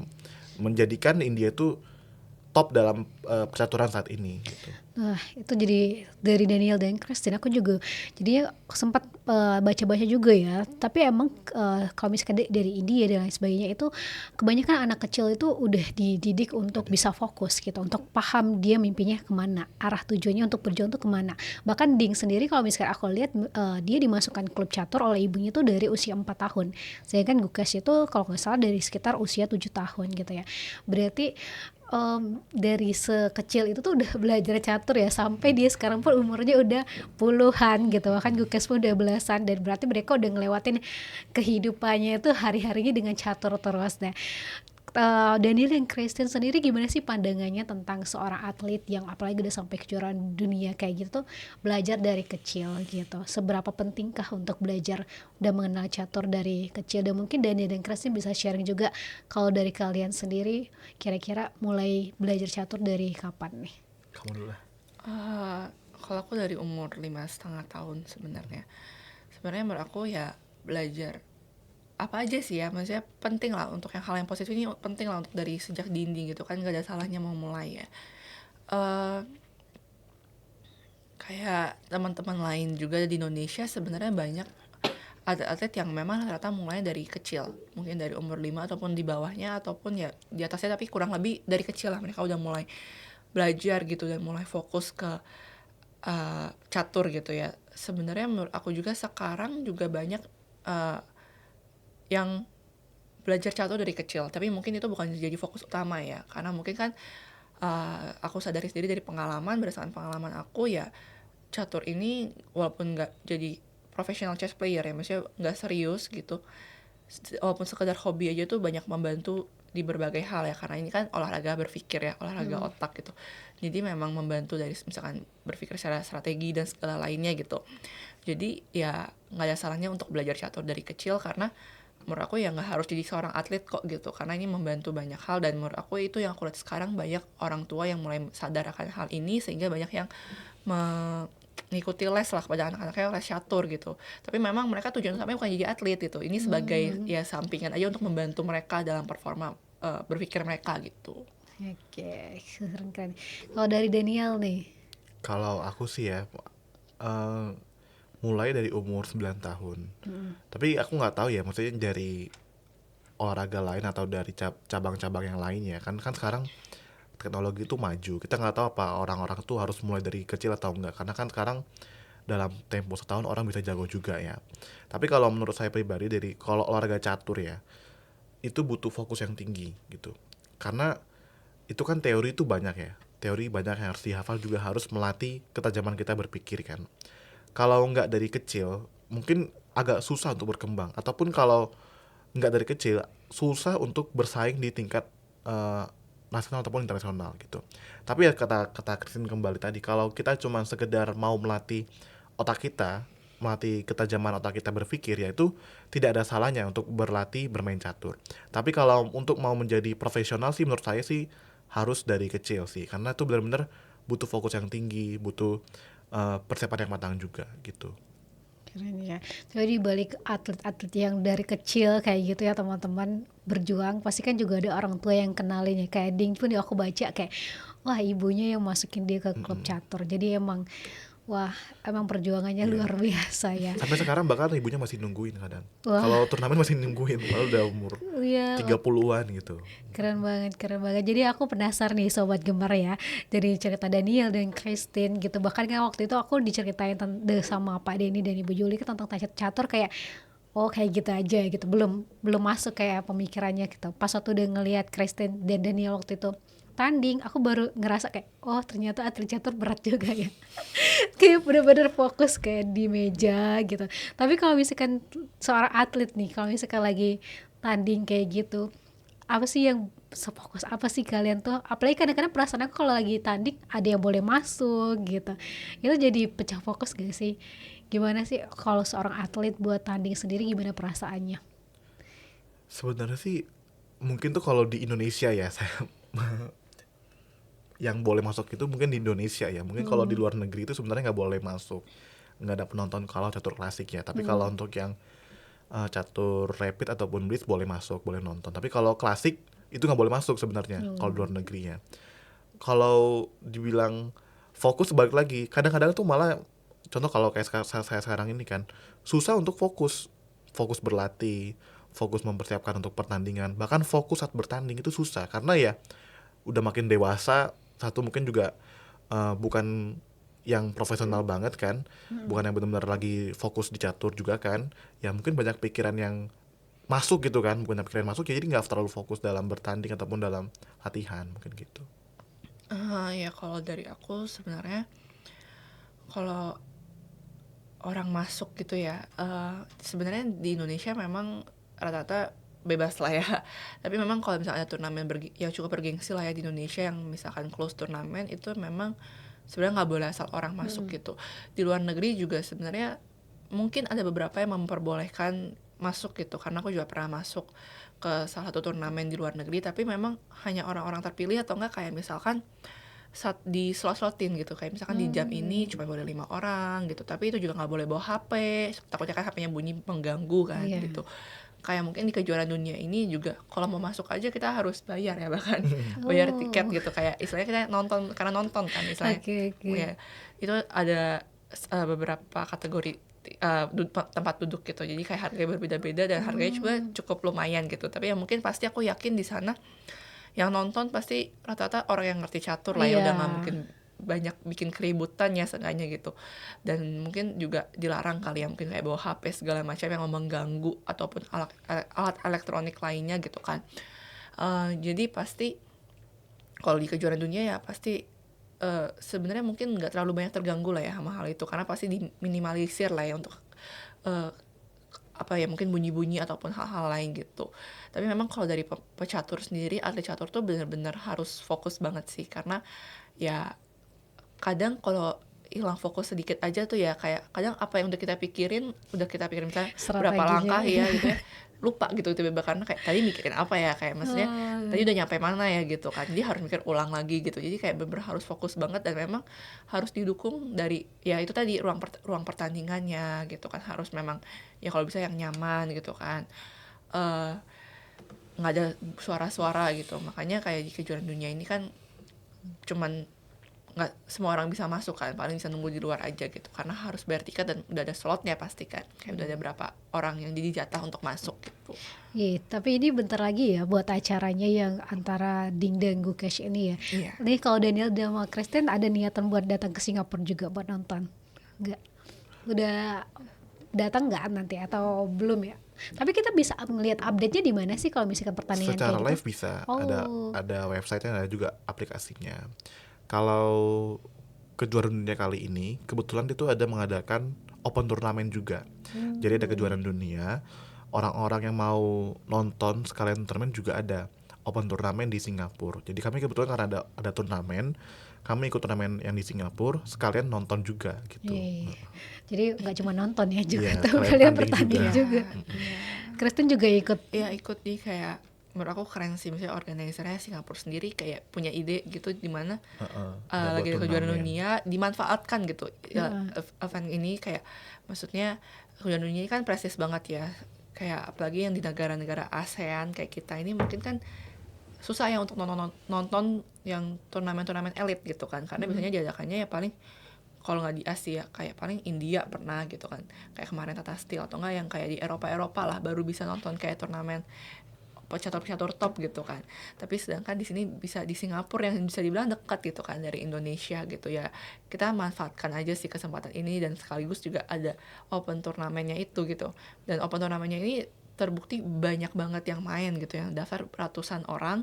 S2: menjadikan India itu top dalam percaturan saat ini gitu.
S3: Nah, itu jadi dari Daniel dan Christine aku juga jadi sempat baca-baca juga ya. Tapi emang kalau misalkan dari India dan lain sebagainya itu kebanyakan anak kecil itu udah dididik untuk bisa fokus gitu, untuk paham dia mimpinya kemana, arah tujuannya untuk berjuang tuh kemana. Bahkan Ding sendiri kalau misalkan aku lihat dia dimasukkan klub catur oleh ibunya tuh dari usia 4 tahun. Sedangkan Gukesh itu kalau nggak salah dari sekitar usia 7 tahun gitu ya. Berarti dari sekecil itu tuh udah belajar catur ya sampai dia sekarang pun umurnya udah puluhan gitu, bahkan Gukes pun udah belasan, dan berarti mereka udah ngelewatin kehidupannya itu hari-harinya dengan catur terus. Nah, Daniel dan Christian sendiri gimana sih pandangannya tentang seorang atlet yang apalagi udah sampai kejuaraan dunia kayak gitu tuh belajar dari kecil gitu, seberapa pentingkah untuk belajar udah mengenal catur dari kecil? Dan mungkin Daniel dan Christian bisa sharing juga kalau dari kalian sendiri kira-kira mulai belajar catur dari kapan nih?
S2: Kamu dulu lah.
S1: Kalau aku dari umur 5,5 tahun sebenarnya menurut aku ya belajar apa aja sih ya, maksudnya penting lah untuk yang hal yang positif ini, penting lah untuk dari sejak dini gitu kan, gak ada salahnya mau mulai ya. Kayak teman-teman lain juga di Indonesia sebenarnya banyak atlet-atlet yang memang rata-rata mulai dari kecil, mungkin dari umur 5 ataupun di bawahnya ataupun ya di atasnya, tapi kurang lebih dari kecil lah mereka udah mulai belajar gitu dan mulai fokus ke catur gitu ya. Sebenarnya menurut aku juga sekarang juga banyak yang belajar catur dari kecil, tapi mungkin itu bukan jadi fokus utama ya, karena mungkin kan aku sadari sendiri dari pengalaman, berdasarkan pengalaman aku ya, catur ini walaupun nggak jadi professional chess player ya, maksudnya nggak serius gitu, walaupun sekedar hobi aja tuh banyak membantu di berbagai hal ya, karena ini kan olahraga berpikir ya, olahraga otak gitu, jadi memang membantu dari misalkan berpikir secara strategi dan segala lainnya gitu. Jadi ya nggak ada salahnya untuk belajar catur dari kecil, karena menurut aku ya nggak harus jadi seorang atlet kok gitu, karena ini membantu banyak hal. Dan menurut aku itu yang aku lihat sekarang, banyak orang tua yang mulai sadar akan hal ini, sehingga banyak yang mengikuti les lah kepada anak-anaknya, les catur gitu. Tapi memang mereka tujuan utamanya bukan jadi atlet gitu, ini sebagai ya sampingan aja untuk membantu mereka dalam performa berpikir mereka gitu.
S3: Oke, keren. Kalau dari Daniel nih?
S2: Kalau aku sih ya mulai dari umur 9 tahun. Tapi aku nggak tahu ya, maksudnya dari olahraga lain atau dari cabang-cabang yang lain ya. Kan sekarang teknologi itu maju. Kita nggak tahu apa orang-orang tuh harus mulai dari kecil atau enggak. Karena kan sekarang dalam tempo setahun orang bisa jago juga ya. Tapi kalau menurut saya pribadi, kalau olahraga catur ya, itu butuh fokus yang tinggi gitu. Karena itu kan teori itu banyak ya. Teori banyak yang harus dihafal, juga harus melatih ketajaman kita berpikir kan. Kalau nggak dari kecil, mungkin agak susah untuk berkembang. Ataupun kalau nggak dari kecil, susah untuk bersaing di tingkat nasional ataupun internasional gitu. Tapi ya kata Christine kembali tadi, kalau kita cuma sekedar mau melatih otak kita, melatih ketajaman otak kita berpikir, ya itu tidak ada salahnya untuk berlatih bermain catur. Tapi kalau untuk mau menjadi profesional sih, menurut saya sih harus dari kecil sih, karena itu benar-benar butuh fokus yang tinggi, butuh persiapan yang matang juga gitu.
S3: Keren ya. Jadi balik atlet-atlet yang dari kecil kayak gitu ya teman-teman berjuang, pasti kan juga ada orang tua yang kenalin ya. Kayak Ding pun aku baca kayak wah ibunya yang masukin dia ke klub catur. Jadi emang perjuangannya luar biasa ya.
S2: Sampai sekarang bahkan ibunya masih nungguin kadang.
S3: Wah.
S2: Kalau turnamen masih nungguin, padahal udah umur 30-an gitu.
S3: Keren banget. Jadi aku penasaran nih Sobat Gemar ya, dari cerita Daniel dan Christine gitu. Bahkan kan waktu itu aku diceritain sama Pak Denny dan Ibu Juli tentang catur kayak oh kayak gitu aja gitu. Belum masuk kayak pemikirannya gitu. Pas waktu udah ngelihat Christine dan Daniel waktu itu tanding, aku baru ngerasa kayak oh ternyata atlet catur berat juga ya. Kayak bener-bener fokus kayak di meja gitu. Tapi kalau misalkan seorang atlet nih, kalau misalkan lagi tanding kayak gitu, apa sih yang sefokus apa sih kalian tuh? Apalagi kadang-kadang perasaan aku kalau lagi tanding ada yang boleh masuk gitu, itu jadi pecah fokus gak sih? Gimana sih kalau seorang atlet buat tanding sendiri, gimana perasaannya?
S2: Sebenarnya sih mungkin tuh kalau di Indonesia ya, saya yang boleh masuk itu mungkin di Indonesia ya. Mungkin kalau di luar negeri itu sebenarnya nggak boleh masuk, nggak ada penonton kalau catur klasik ya. Tapi kalau untuk yang catur rapid ataupun blitz boleh masuk, boleh nonton. Tapi kalau klasik itu nggak boleh masuk sebenarnya kalau di luar negeri ya. kalau dibilang fokus, balik lagi kadang-kadang tuh malah, contoh kalau kayak saya sekarang ini kan susah untuk fokus berlatih, fokus mempersiapkan untuk pertandingan, bahkan fokus saat bertanding itu susah karena ya udah makin dewasa. Satu mungkin juga bukan yang profesional banget kan, bukan yang benar-benar lagi fokus di catur juga kan, ya mungkin banyak pikiran yang masuk gitu kan, bukan pikiran masuk ya, jadi nggak terlalu fokus dalam bertanding ataupun dalam latihan mungkin gitu.
S1: Ya kalau dari aku sebenarnya, kalau orang masuk gitu ya, sebenarnya di Indonesia memang rata-rata bebas lah ya. Tapi memang kalau misalnya ada turnamen yang cukup bergengsi lah ya di Indonesia, yang misalkan close turnamen, itu memang sebenarnya nggak boleh asal orang masuk gitu. Di luar negeri juga sebenarnya mungkin ada beberapa yang memperbolehkan masuk gitu, karena aku juga pernah masuk ke salah satu turnamen di luar negeri, tapi memang hanya orang-orang terpilih, atau enggak kayak misalkan saat di slot-slotin gitu, kayak misalkan di jam ini cuma boleh 5 orang gitu, tapi itu juga nggak boleh bawa HP, takutnya kan HP-nya bunyi mengganggu kan
S3: Iya.
S1: gitu. Kayak mungkin di kejuaraan dunia ini juga kalau mau masuk aja kita harus bayar ya, bahkan bayar tiket gitu, kayak istilahnya kita nonton karena nonton kan istilahnya.
S3: Oke.
S1: Ya, itu ada beberapa kategori tempat duduk gitu, jadi kayak harganya berbeda-beda dan harganya juga cukup lumayan gitu. Tapi ya mungkin pasti aku yakin di sana yang nonton pasti rata-rata orang yang ngerti catur lah ya, udah nggak mungkin banyak bikin keributan ya seenggaknya gitu. Dan mungkin juga dilarang kali ya, mungkin kayak bawa HP segala macam yang mengganggu, ataupun alat elektronik lainnya gitu kan. Jadi pasti kalau di kejuaraan dunia ya pasti sebenarnya mungkin nggak terlalu banyak terganggu lah ya sama hal itu, karena pasti diminimalisir lah ya untuk apa ya, mungkin bunyi-bunyi ataupun hal-hal lain gitu. Tapi memang kalau dari pecatur sendiri, atlet catur tuh benar-benar harus fokus banget sih, karena ya kadang kalau hilang fokus sedikit aja tuh ya, kayak kadang apa yang udah kita pikirin misalnya berapa
S3: Strateginya.
S1: langkah ya gitu ya, lupa gitu tiba-tiba, karena kayak tadi mikirin apa ya, kayak maksudnya tadi udah nyampe mana ya gitu kan, jadi harus mikir ulang lagi gitu. Jadi kayak bener harus fokus banget, dan memang harus didukung dari ya itu tadi ruang pertandingannya gitu kan, harus memang ya kalau bisa yang nyaman gitu kan, nggak ada suara-suara gitu. Makanya kayak di kejuaraan dunia ini kan cuman nggak semua orang bisa masuk kan, paling bisa nunggu di luar aja gitu, karena harus bayar tiket dan udah ada slotnya pasti kan, kayak udah ada berapa orang yang jadi jatah untuk masuk gitu.
S3: Iya, tapi ini bentar lagi ya buat acaranya yang antara Ding dan Gukesh ini ya.
S1: Iya.
S3: Nih kalau Daniel sama Kristen ada niatan buat datang ke Singapura juga buat nonton? Enggak? Udah datang nggak nanti atau belum ya? Tapi kita bisa ngelihat update-nya di mana sih kalau misalkan pertandingan
S2: Secara
S3: kayak
S2: live
S3: gitu?
S2: bisa,
S3: Oh.
S2: ada website-nya, ada juga aplikasinya. Kalau kejuaraan dunia kali ini kebetulan itu ada mengadakan open turnamen juga. Jadi ada kejuaraan dunia, orang-orang yang mau nonton sekalian turnamen juga ada open turnamen di Singapura. Jadi kami kebetulan karena ada turnamen, kami ikut turnamen yang di Singapura sekalian nonton juga gitu.
S3: Iya. Jadi nggak cuma nonton ya juga,
S2: Iya,
S3: tapi
S2: sekalian
S3: kalian
S2: tanding
S3: bertanding
S2: juga.
S3: juga. Kristen juga ikut.
S1: Ya ikut nih, kayak menurut aku keren sih, misalnya organisernya Singapura sendiri kayak punya ide gitu, dimana
S2: Ada
S1: lagi ada
S2: buat
S1: kejuaraan
S2: turnamen.
S1: dunia dimanfaatkan gitu ya. Event ini kayak maksudnya kejuaraan dunia ini kan prestis banget ya, kayak apalagi yang di negara-negara ASEAN kayak kita ini mungkin kan susah ya untuk nonton yang turnamen-turnamen elit gitu kan, karena biasanya diadakannya ya paling kalau nggak di Asia kayak paling India pernah gitu kan, kayak kemarin Tata Steel, atau enggak yang kayak di Eropa lah baru bisa nonton kayak turnamen pecatur top gitu kan. Tapi sedangkan di sini bisa di Singapura yang bisa dibilang dekat gitu kan dari Indonesia gitu ya. Kita manfaatkan aja sih kesempatan ini, dan sekaligus juga ada open turnamennya itu gitu. Dan open turnamennya ini terbukti banyak banget yang main gitu, yang daftar ratusan orang.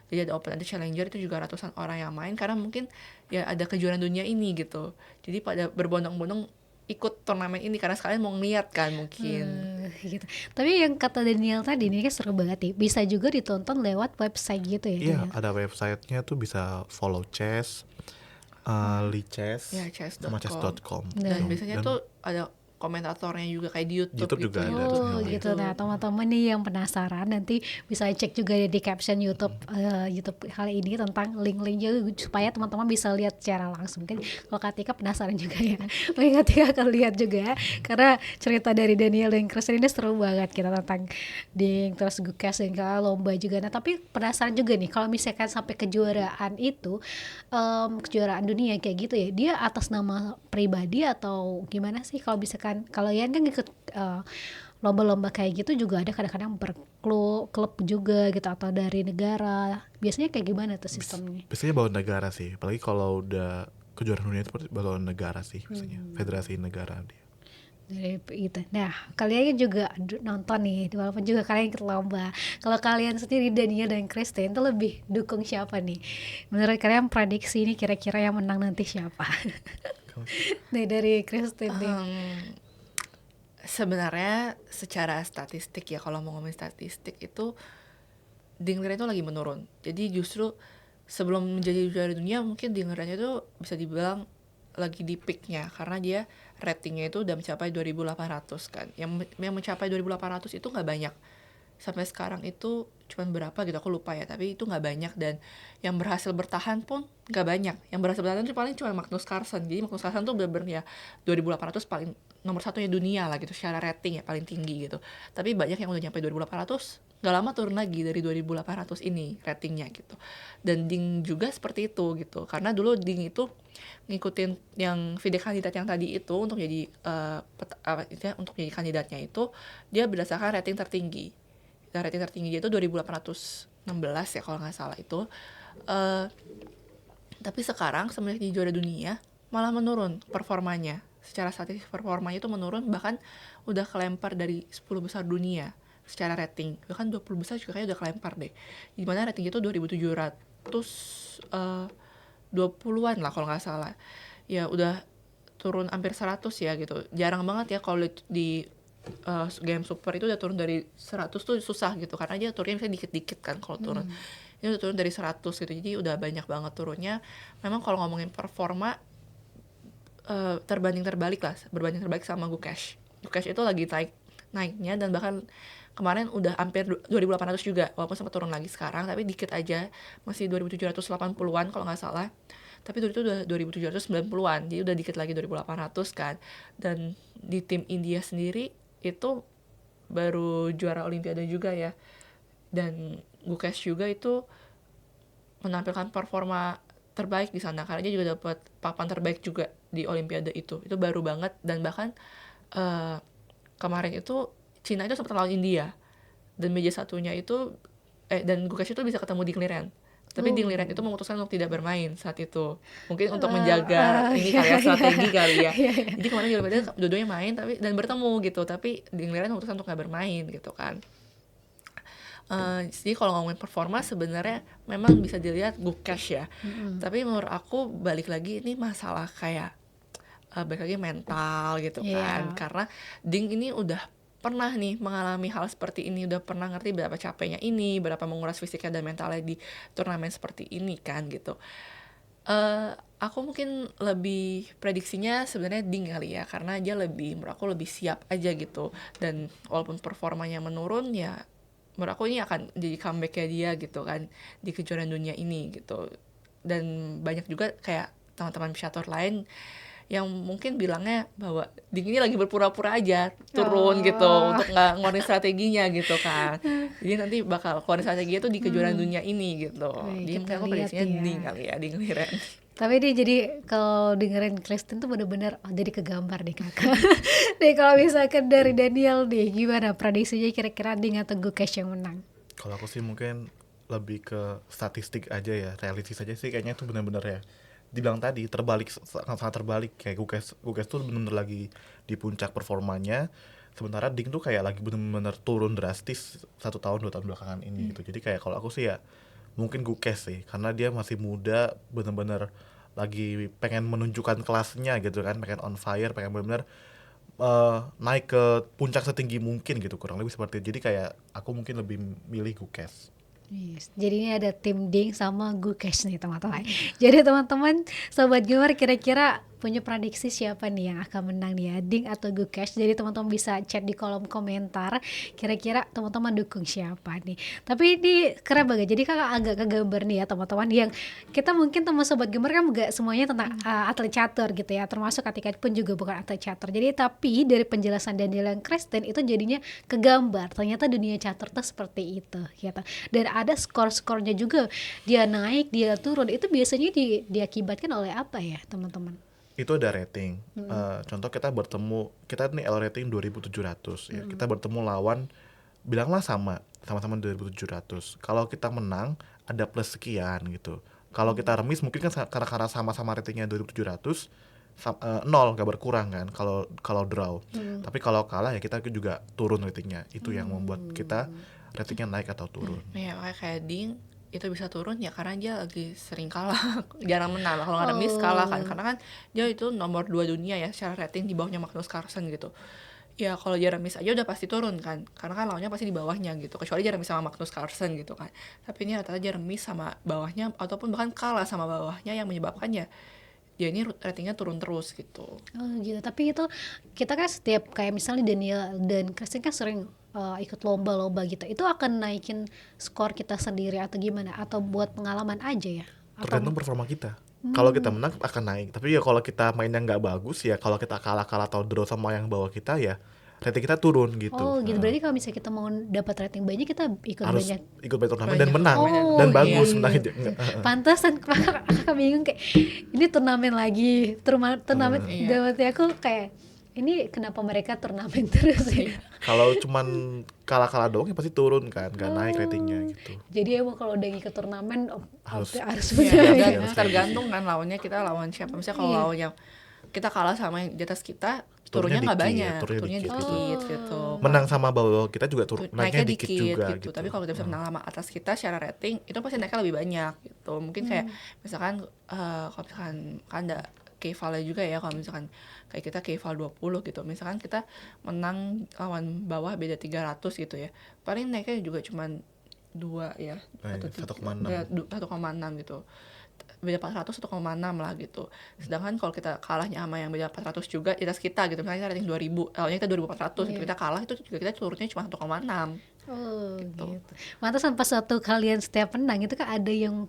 S1: Jadi ada open, ada challenger, itu juga ratusan orang yang main, karena mungkin ya ada kejuaraan dunia ini gitu. Jadi pada berbondong-bondong ikut turnamen ini karena sekalian mau ngeliat kan mungkin.
S3: Gitu. Tapi yang kata Daniel tadi ini kan seru banget nih. Bisa juga ditonton lewat website gitu ya.
S2: Iya,
S3: Daniel?
S2: ada websitenya tuh, bisa follow Chess, Lichess,
S1: Ya, chess.com.
S2: sama chess.com.
S1: Dan biasanya tuh ada komentatornya juga kayak di YouTube
S2: YouTube
S1: gitu.
S2: juga ada.
S3: Oh
S2: Iya.
S3: gitu. Nah teman-teman nih yang penasaran nanti bisa cek juga ya di caption YouTube YouTube kali ini tentang link-linknya supaya teman-teman bisa lihat secara langsung. Mungkin kalau Katika penasaran juga ya, mungkin Katika akan lihat juga karena cerita dari Daniel dan Kristen ini seru banget kita tentang Ding terus Gukes dan kalau lomba juga. Nah tapi penasaran juga nih kalau misalkan sampai kejuaraan itu kejuaraan dunia kayak gitu ya, dia atas nama pribadi atau gimana sih? Kalau misalkan kalau Ian kan ikut lomba-lomba kayak gitu juga ada kadang-kadang klub juga gitu atau dari negara. Biasanya kayak gimana tuh sistemnya?
S2: Biasanya balon negara sih, apalagi kalau udah kejuaraan dunia itu balon negara sih biasanya, federasi negara dia.
S3: Dari itu. Nah, kalian juga nonton nih, walaupun juga kalian ikut lomba. Kalau kalian sendiri Dania dan Kristen itu lebih dukung siapa nih? Menurut kalian prediksi ini kira-kira yang menang nanti siapa? Nih dari Kristen nih.
S1: Sebenarnya secara statistik ya, kalau mau ngomongin statistik itu Dinglira itu lagi menurun. Jadi justru sebelum menjadi juara dunia mungkin Dingliranya itu bisa dibilang lagi di peaknya karena dia ratingnya itu udah mencapai 2.800 kan. Yang mencapai 2.800 itu nggak banyak. Sampai sekarang itu cuman berapa gitu aku lupa ya, tapi itu nggak banyak. Dan yang berhasil bertahan pun nggak banyak. Yang berhasil bertahan itu paling cuma Magnus Carlsen. Jadi Magnus Carlsen tuh bener-bener ya 2.800 paling nomor satunya dunia lah gitu secara rating ya, paling tinggi gitu. Tapi banyak yang udah nyampe 2.800 nggak lama turun lagi dari 2.800 ini ratingnya gitu. Dan Ding juga seperti itu gitu, karena dulu Ding itu ngikutin yang video kandidat yang tadi itu untuk jadi untuk jadi kandidatnya itu dia berdasarkan rating tertinggi. Dan rating tertinggi dia itu 2.816 ya kalau nggak salah itu. Tapi sekarang semenjak di juara dunia malah menurun performanya. Secara statistik performanya itu menurun, bahkan udah kelempar dari 10 besar dunia secara rating. Bahkan 20 besar juga kayaknya udah kelempar deh. Dimana rating itu 2.720-an lah kalau nggak salah. Ya udah turun hampir 100 ya gitu. Jarang banget ya kalau di game super itu udah turun dari 100 tuh susah gitu. Karena dia turunnya misalnya dikit-dikit kan kalau turun. Ini udah turun dari 100 gitu. Jadi udah banyak banget turunnya. Memang kalau ngomongin performa berbanding terbalik sama Gukesh. Gukesh itu lagi naiknya dan bahkan kemarin udah hampir 2.800 juga, walaupun sempat turun lagi sekarang, tapi dikit aja, masih 2.780-an kalau nggak salah. Tapi dulu itu udah 2.790-an, jadi udah dikit lagi 2.800 kan. Dan di tim India sendiri itu baru juara Olimpiade juga ya. Dan Gukesh juga itu menampilkan performa terbaik di sana karena dia juga dapat papan terbaik juga di Olimpiade itu baru banget. Dan bahkan kemarin itu Cina itu sempat lawan India dan meja satunya itu dan Gukesh itu bisa ketemu Ding Liren, tapi Ding Liren itu memutuskan untuk tidak bermain saat itu, mungkin untuk menjaga ini kali ya, strategi kali ya. Jadi kemarin di Olimpiade dua-duanya main tapi dan bertemu gitu, tapi Ding Liren memutuskan untuk nggak bermain gitu kan. Jadi kalau ngomongin performa sebenarnya memang bisa dilihat Gukesh ya. Tapi menurut aku balik lagi ini masalah kayak balik lagi mental gitu kan. Karena Ding ini udah pernah nih mengalami hal seperti ini, udah pernah ngerti berapa capeknya ini, berapa menguras fisiknya dan mentalnya di turnamen seperti ini kan gitu. Aku mungkin lebih prediksinya sebenarnya Ding kali ya, karena dia menurut aku lebih siap aja gitu. Dan walaupun performanya menurun ya, menurut aku ini akan jadi comeback-nya dia gitu kan di kejuaraan dunia ini gitu. Dan banyak juga kayak teman-teman pecatur lain yang mungkin bilangnya bahwa Ding ini lagi berpura-pura aja turun gitu untuk nggak ngeluarin strateginya gitu kan. Jadi nanti bakal keluarin strateginya tuh di kejuaraan dunia ini gitu. Jadi mungkin aku prediksinya Ding kali ya, Ding Liren.
S3: Tapi dia jadi kalau dengerin Kristen tuh bener-bener jadi kegambar deh kakak. Nih kalau misalkan dari Daniel nih gimana prediksinya kira-kira Ding atau Gukesh yang menang?
S2: Kalau aku sih mungkin lebih ke statistik aja ya, realistis aja sih kayaknya tuh bener-bener ya. Dibilang tadi terbalik, sangat terbalik. Kayak Gukesh tuh bener-bener lagi di puncak performanya, sementara Ding tuh kayak lagi bener-bener turun drastis 1 tahun 2 tahun belakangan ini gitu. Jadi kayak kalau aku sih ya mungkin Gukesh sih, karena dia masih muda, bener-bener lagi pengen menunjukkan kelasnya gitu kan, pengen on fire, pengen bener-bener naik ke puncak setinggi mungkin gitu, kurang lebih seperti itu. Jadi kayak aku mungkin lebih milih Gukesh.
S3: Yes. Jadi ini ada tim Ding sama Gukesh nih teman-teman. Jadi teman-teman sobat Gemar kira-kira punya prediksi siapa nih yang akan menang nih ya, Ding atau Gukesh? Jadi teman-teman bisa chat di kolom komentar kira-kira teman-teman dukung siapa nih. Tapi ini keren banget, jadi kakak agak kegambar nih ya teman-teman, yang kita mungkin teman sobat gamer kan gak semuanya tentang atlet catur gitu ya, termasuk Atika pun juga bukan atlet catur. Jadi tapi dari penjelasan Daniel dan Kristen itu jadinya kegambar ternyata dunia catur tuh seperti itu gitu. Dan ada skor-skornya juga, dia naik dia turun, itu biasanya diakibatkan oleh apa ya teman-teman?
S2: Itu ada rating. Contoh kita nih L rating 2700 ya. Kita bertemu lawan, bilanglah sama-sama 2700. Kalau kita menang ada plus sekian gitu. Kalau kita remis mungkin kan karena sama-sama ratingnya 2700, nol, nggak berkurang kan kalau draw. Tapi kalau kalah ya kita juga turun ratingnya. Itu yang membuat kita ratingnya naik atau turun.
S1: Ya makanya kayak Ding itu bisa turun ya karena dia lagi sering kalah, jarang menang. Kalau nggak remis kalah kan, karena kan dia itu nomor 2 dunia ya secara rating, di bawahnya Magnus Carlsen gitu. Ya kalau dia remis aja udah pasti turun kan, karena kan lawannya pasti di bawahnya gitu, kecuali dia remis sama Magnus Carlsen gitu kan. Tapi ini rata-rata dia remis sama bawahnya ataupun bahkan kalah sama bawahnya, yang menyebabkan ya dia ini ratingnya turun terus gitu.
S3: Oh gitu. Tapi itu kita kan setiap kayak misalnya Daniel dan Kristen kan sering ikut lomba-lomba gitu, itu akan naikin skor kita sendiri atau gimana, atau buat pengalaman aja ya?
S2: Tergantung performa kita. Kalau kita menang akan naik, tapi ya kalau kita mainnya nggak bagus ya, kalau kita kalah atau draw sama yang bawah kita ya rating kita turun gitu.
S3: Oh gitu. Berarti kalau misalnya kita mau dapat rating banyak, kita ikut
S2: Harus
S3: banyak.
S2: ikut banyak turnamen dan menang
S3: Oh,
S2: dan bagus
S3: iya.
S2: menang.
S3: Pantesan kakak bingung kayak ini turnamen lagi, turnamen
S1: Iya.
S3: dalam hati aku kayak ini kenapa mereka turnamen terus ya?
S2: Kalau cuman kalah doang ya pasti turun kan, nggak naik ratingnya gitu.
S3: Jadi emang kalau udah ngikut turnamen harus
S1: Iya,
S3: menang.
S1: dan tergantung kan lawannya, kita lawan siapa. Misalnya kalau lawan yang kita kalah sama yang di atas kita, turunnya nggak banyak, turunnya dikit gitu.
S2: Menang sama bawah kita juga naiknya
S1: Naiknya
S2: dikit juga
S1: gitu. Tapi kalau kita bisa menang sama atas kita secara rating, itu pasti naiknya lebih banyak gitu. Mungkin kayak misalkan kalau misalkan kan ada Keivalnya juga ya, kalau misalkan kayak kita Keival 20 gitu, misalkan kita menang lawan bawah beda 300 gitu ya, paling naiknya juga cuman 2 ya, atau 1,6 gitu, beda 400 1,6 lah gitu. Sedangkan kalau kita kalahnya sama yang beda 400 juga di atas kita gitu, misalnya kita rating 2000, awalnya kita 2400 gitu, kita kalah itu juga kita turunnya cuma 1,6.
S3: Oh gitu. Mantasan pas waktu kalian setiap menang itu kan ada yang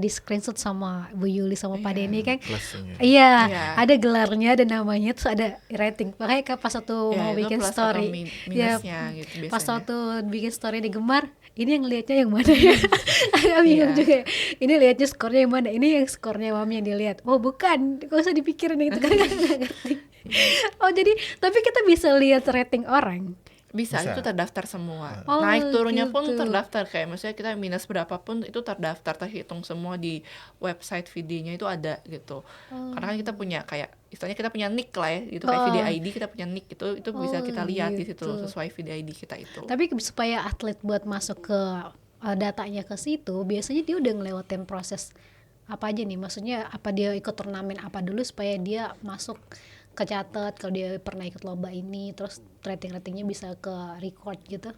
S3: di screenshot sama Bu Yuli sama Pak Denny kan. Iya, ada gelarnya dan namanya, terus ada rating. Makanya pas waktu mau bikin story, ya
S1: gitu,
S3: pas waktu bikin story di Gemar, ini yang lihatnya yang mana ya? Agak bingung juga ya. Ini lihatnya skornya yang mana? Ini yang skornya Mami yang dilihat. Oh bukan, gak usah dipikirin itu kan nggak ngerti. Oh jadi, tapi kita bisa lihat rating orang.
S1: Bisa, itu terdaftar semua. Naik turunnya pun terdaftar, kayak misalnya kita minus berapapun itu terdaftar, terhitung semua di website videonya itu ada gitu. Karena kan kita punya kayak istilahnya kita punya nick lah ya, gitu kayak video ID kita punya nick itu bisa kita lihat di situ sesuai video ID kita itu.
S3: Tapi supaya atlet buat masuk ke datanya ke situ, biasanya dia udah ngelewatin proses apa aja nih? Maksudnya apa dia ikut turnamen apa dulu supaya dia masuk kecatat kalau dia pernah ikut lomba ini, terus ratingnya bisa ke record gitu?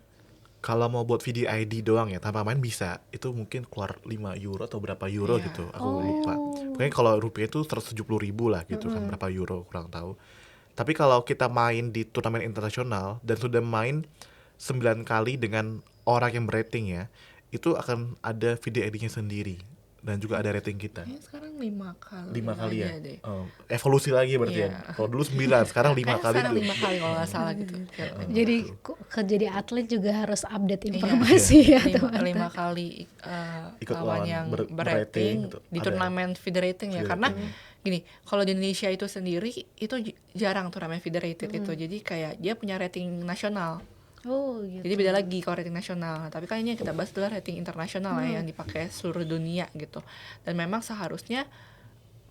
S2: Kalau mau buat video ID doang ya tanpa main bisa, itu mungkin keluar 5 euro atau berapa euro gitu, aku lupa. Pokoknya kalau rupiah itu 170.000 lah gitu kan, berapa euro kurang tahu. Tapi kalau kita main di turnamen internasional dan sudah main 9 kali dengan orang yang berating ya, itu akan ada video ID-nya sendiri. Dan juga ada rating kita.
S1: Sekarang 5 kali.
S2: 5 kali ya? Evolusi lagi berarti ya? Kalau dulu 9, sekarang 5 kali.
S1: Sekarang 5 kali kalau nggak salah gitu.
S3: Jadi jadi atlet juga harus update informasi ya teman-teman.
S1: 5 kali lawan yang berating di turnamen federating ya. Karena gini, kalau di Indonesia itu sendiri itu jarang turnamen federated itu. Jadi kayak dia punya rating nasional.
S3: Oh gitu.
S1: Jadi beda lagi kalau rating nasional. Tapi kan ini yang kita bahas adalah rating internasional ya, yang dipakai seluruh dunia gitu. Dan memang seharusnya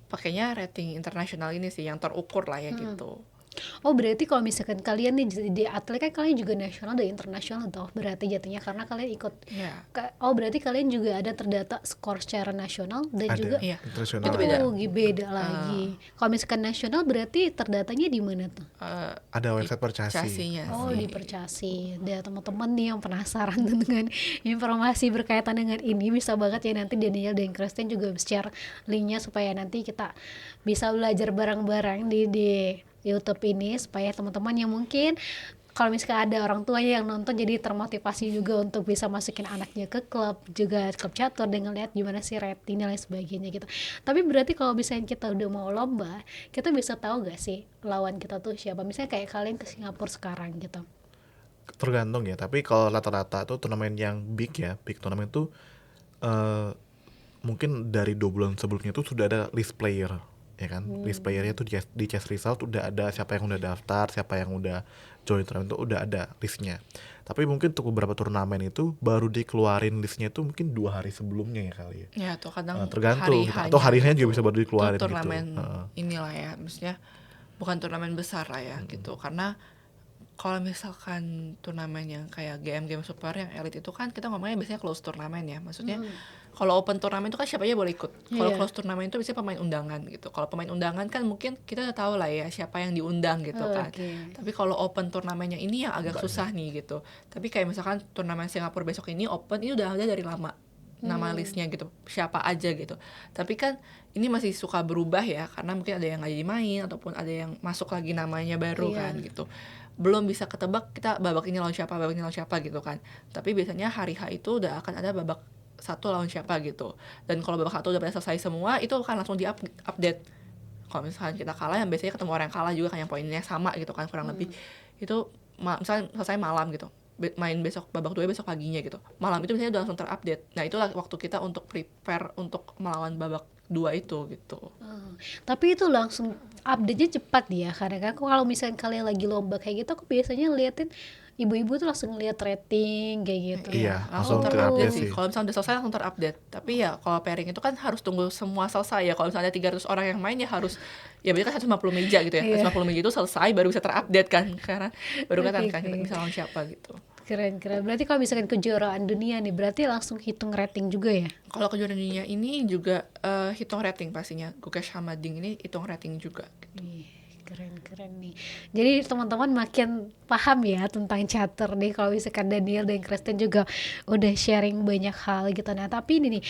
S1: pakainya rating internasional ini sih yang terukur lah ya gitu.
S3: Oh berarti kalau misalkan kalian nih jadi atlet kan kalian juga nasional dan internasional toh berarti jatuhnya karena kalian ikut
S1: Ya,
S3: oh berarti kalian juga ada terdata skor secara nasional dan juga
S2: Ada
S1: iya,
S2: internasional
S1: itu beda.
S2: ada.
S3: oh beda
S1: Eh,
S3: lagi. Kalau misalkan nasional berarti terdatanya di mana tuh?
S1: eh,
S2: Ada
S1: di
S2: website Percasi.
S1: Casinya
S3: Oh
S1: sih.
S3: di Percasi. Dan teman-teman nih yang penasaran dengan informasi berkaitan dengan ini bisa banget ya nanti Daniel dan Kristen juga share linknya supaya nanti kita bisa belajar bareng-bareng di YouTube ini supaya teman-teman yang mungkin kalau misalkan ada orang tuanya yang nonton jadi termotivasi juga untuk bisa masukin anaknya ke klub juga klub catur dengan lihat gimana sih rating dan lain sebagainya gitu. Tapi berarti kalau misalnya kita udah mau lomba, kita bisa tahu gak sih lawan kita tuh siapa? Misalnya kayak kalian ke Singapura sekarang gitu.
S2: Tergantung ya, tapi kalau rata-rata tuh turnamen yang big ya, big turnamen tuh eh, mungkin dari 2 bulan sebelumnya tuh sudah ada list player, ya kan? List playernya tuh di chess result udah ada siapa yang udah daftar, siapa yang udah join turnamen tuh udah ada listnya. Tapi mungkin untuk beberapa turnamen itu baru dikeluarin listnya tuh mungkin 2 hari sebelumnya ya kali ya.
S1: Ya, atau kadang
S2: Tergantung
S1: hari
S2: gitu. Atau
S1: hanya
S2: hari-harinya juga
S1: gitu.
S2: bisa baru
S1: Itu
S2: dikeluarin gitu.
S1: turnamen
S2: Heeh.
S1: inilah ya, maksudnya bukan turnamen besar lah ya gitu. Karena kalau misalkan turnamen yang kayak game super yang elite itu kan kita ngomongnya biasanya close turnamen ya. Maksudnya kalau open turnamen itu kan siapa aja boleh ikut. Kalau
S3: Iya.
S1: close turnamen itu biasanya pemain undangan gitu. Kalau pemain undangan kan mungkin kita udah tahu lah ya siapa yang diundang gitu kan.
S3: Oke.
S1: Tapi kalau open turnamennya ini yang agak susah nih gitu. Tapi kayak misalkan turnamen Singapura besok ini open ini udah ada dari lama nama listnya gitu, siapa aja gitu. Tapi kan ini masih suka berubah ya karena mungkin ada yang nggak jadi main ataupun ada yang masuk lagi namanya baru
S3: Iya.
S1: kan gitu. Belum bisa ketebak kita babak ini lawan siapa gitu kan. Tapi biasanya hari H itu udah akan ada babak satu lawan siapa gitu. Dan kalau babak satu udah pada selesai semua itu akan langsung update. Kalau misalkan kita kalah yang biasanya ketemu orang yang kalah juga kan yang poinnya sama gitu kan kurang lebih. Itu misalnya selesai malam gitu. Main besok babak 2 besok paginya gitu. Malam itu biasanya udah langsung terupdate. Nah, itulah waktu kita untuk prepare untuk melawan babak 2 itu gitu.
S3: Tapi itu langsung update-nya cepat ya karena kan kalau misalnya kalian lagi lomba kayak gitu aku biasanya liatin ibu-ibu tuh langsung ngeliat rating kayak gitu.
S2: Iya,
S1: Langsung
S2: langsung
S1: terupdate
S2: terupdate
S1: sih.
S2: sih.
S1: Kalau misalnya udah selesai langsung terupdate. Tapi ya kalau pairing itu kan harus tunggu semua selesai ya. Kalau misalnya ada 300 orang yang main ya harus ya berarti kan 150 meja gitu ya.
S3: Iya.
S1: 150 meja itu selesai baru bisa terupdate kan. Karena baru
S3: Oke,
S1: kan kita
S3: oke.
S1: bisa lawan siapa gitu.
S3: Keren. Berarti kalau misalkan kejuaraan dunia nih berarti langsung hitung rating juga ya?
S1: Kalau kejuaraan dunia ini juga hitung rating pastinya. Gukesh Hamading ini hitung rating juga gitu.
S3: Ih, keren nih. Jadi teman-teman makin paham ya tentang catur nih kalau misalkan Daniel dan Kristen juga udah sharing banyak hal gitu. Nah tapi ini nih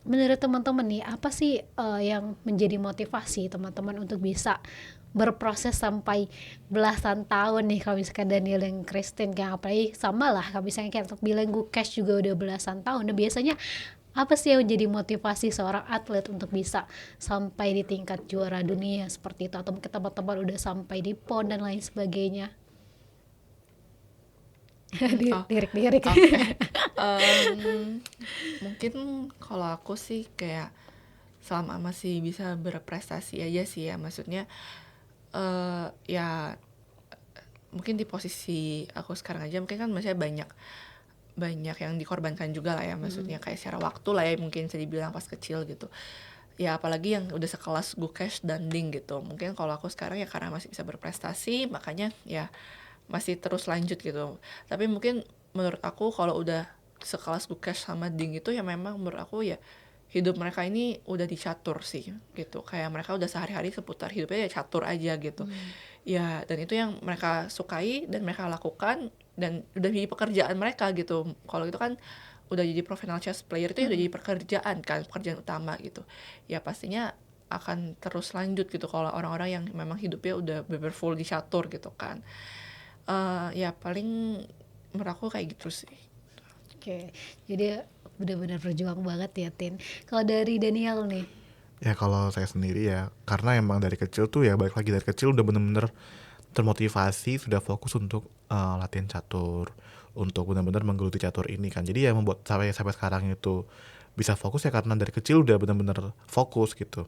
S3: menurut teman-teman nih apa sih yang menjadi motivasi teman-teman untuk bisa berproses sampai belasan tahun nih kalau misalkan Daniel dan Kristen kayak apalagi sama lah kalau misalnya kayak bilang Gukesh juga udah belasan tahun. Nah biasanya apa sih yang menjadi motivasi seorang atlet untuk bisa sampai di tingkat juara dunia seperti itu atau mungkin teman-teman udah sampai di PON dan lain sebagainya?
S1: Oh,
S3: Lirik.
S1: Oke. Mungkin kalau aku sih kayak selama masih bisa berprestasi aja sih ya. Maksudnya ya mungkin di posisi aku sekarang aja mungkin kan masih banyak yang dikorbankan juga lah ya. Maksudnya kayak secara waktu lah ya mungkin bisa dibilang pas kecil gitu. Ya apalagi yang udah sekelas Gukesh dan Ding gitu. Mungkin kalau aku sekarang ya karena masih bisa berprestasi makanya ya masih terus lanjut gitu. Tapi mungkin menurut aku kalau udah sekelas Gukesh sama Ding itu ya memang menurut aku ya hidup mereka ini udah dicatur sih gitu. Kayak mereka udah sehari-hari seputar hidupnya ya catur aja gitu. Ya dan itu yang mereka sukai dan mereka lakukan dan udah jadi pekerjaan mereka gitu. Kalau itu kan udah jadi professional chess player itu udah jadi pekerjaan kan, pekerjaan utama gitu. Ya pastinya akan terus lanjut gitu kalau orang-orang yang memang hidupnya udah bener full di catur gitu kan. Ya paling menurut aku kayak gitu sih.
S3: Oke, jadi benar-benar berjuang banget ya Tin. Kalau dari Daniel nih,
S2: Ya kalau saya sendiri ya, karena emang dari kecil tuh ya balik lagi dari kecil udah bener-bener termotivasi, sudah fokus untuk latihan catur, untuk benar-benar menggeluti catur ini kan. Jadi ya membuat sampai sekarang itu bisa fokus ya karena dari kecil udah benar-benar fokus gitu.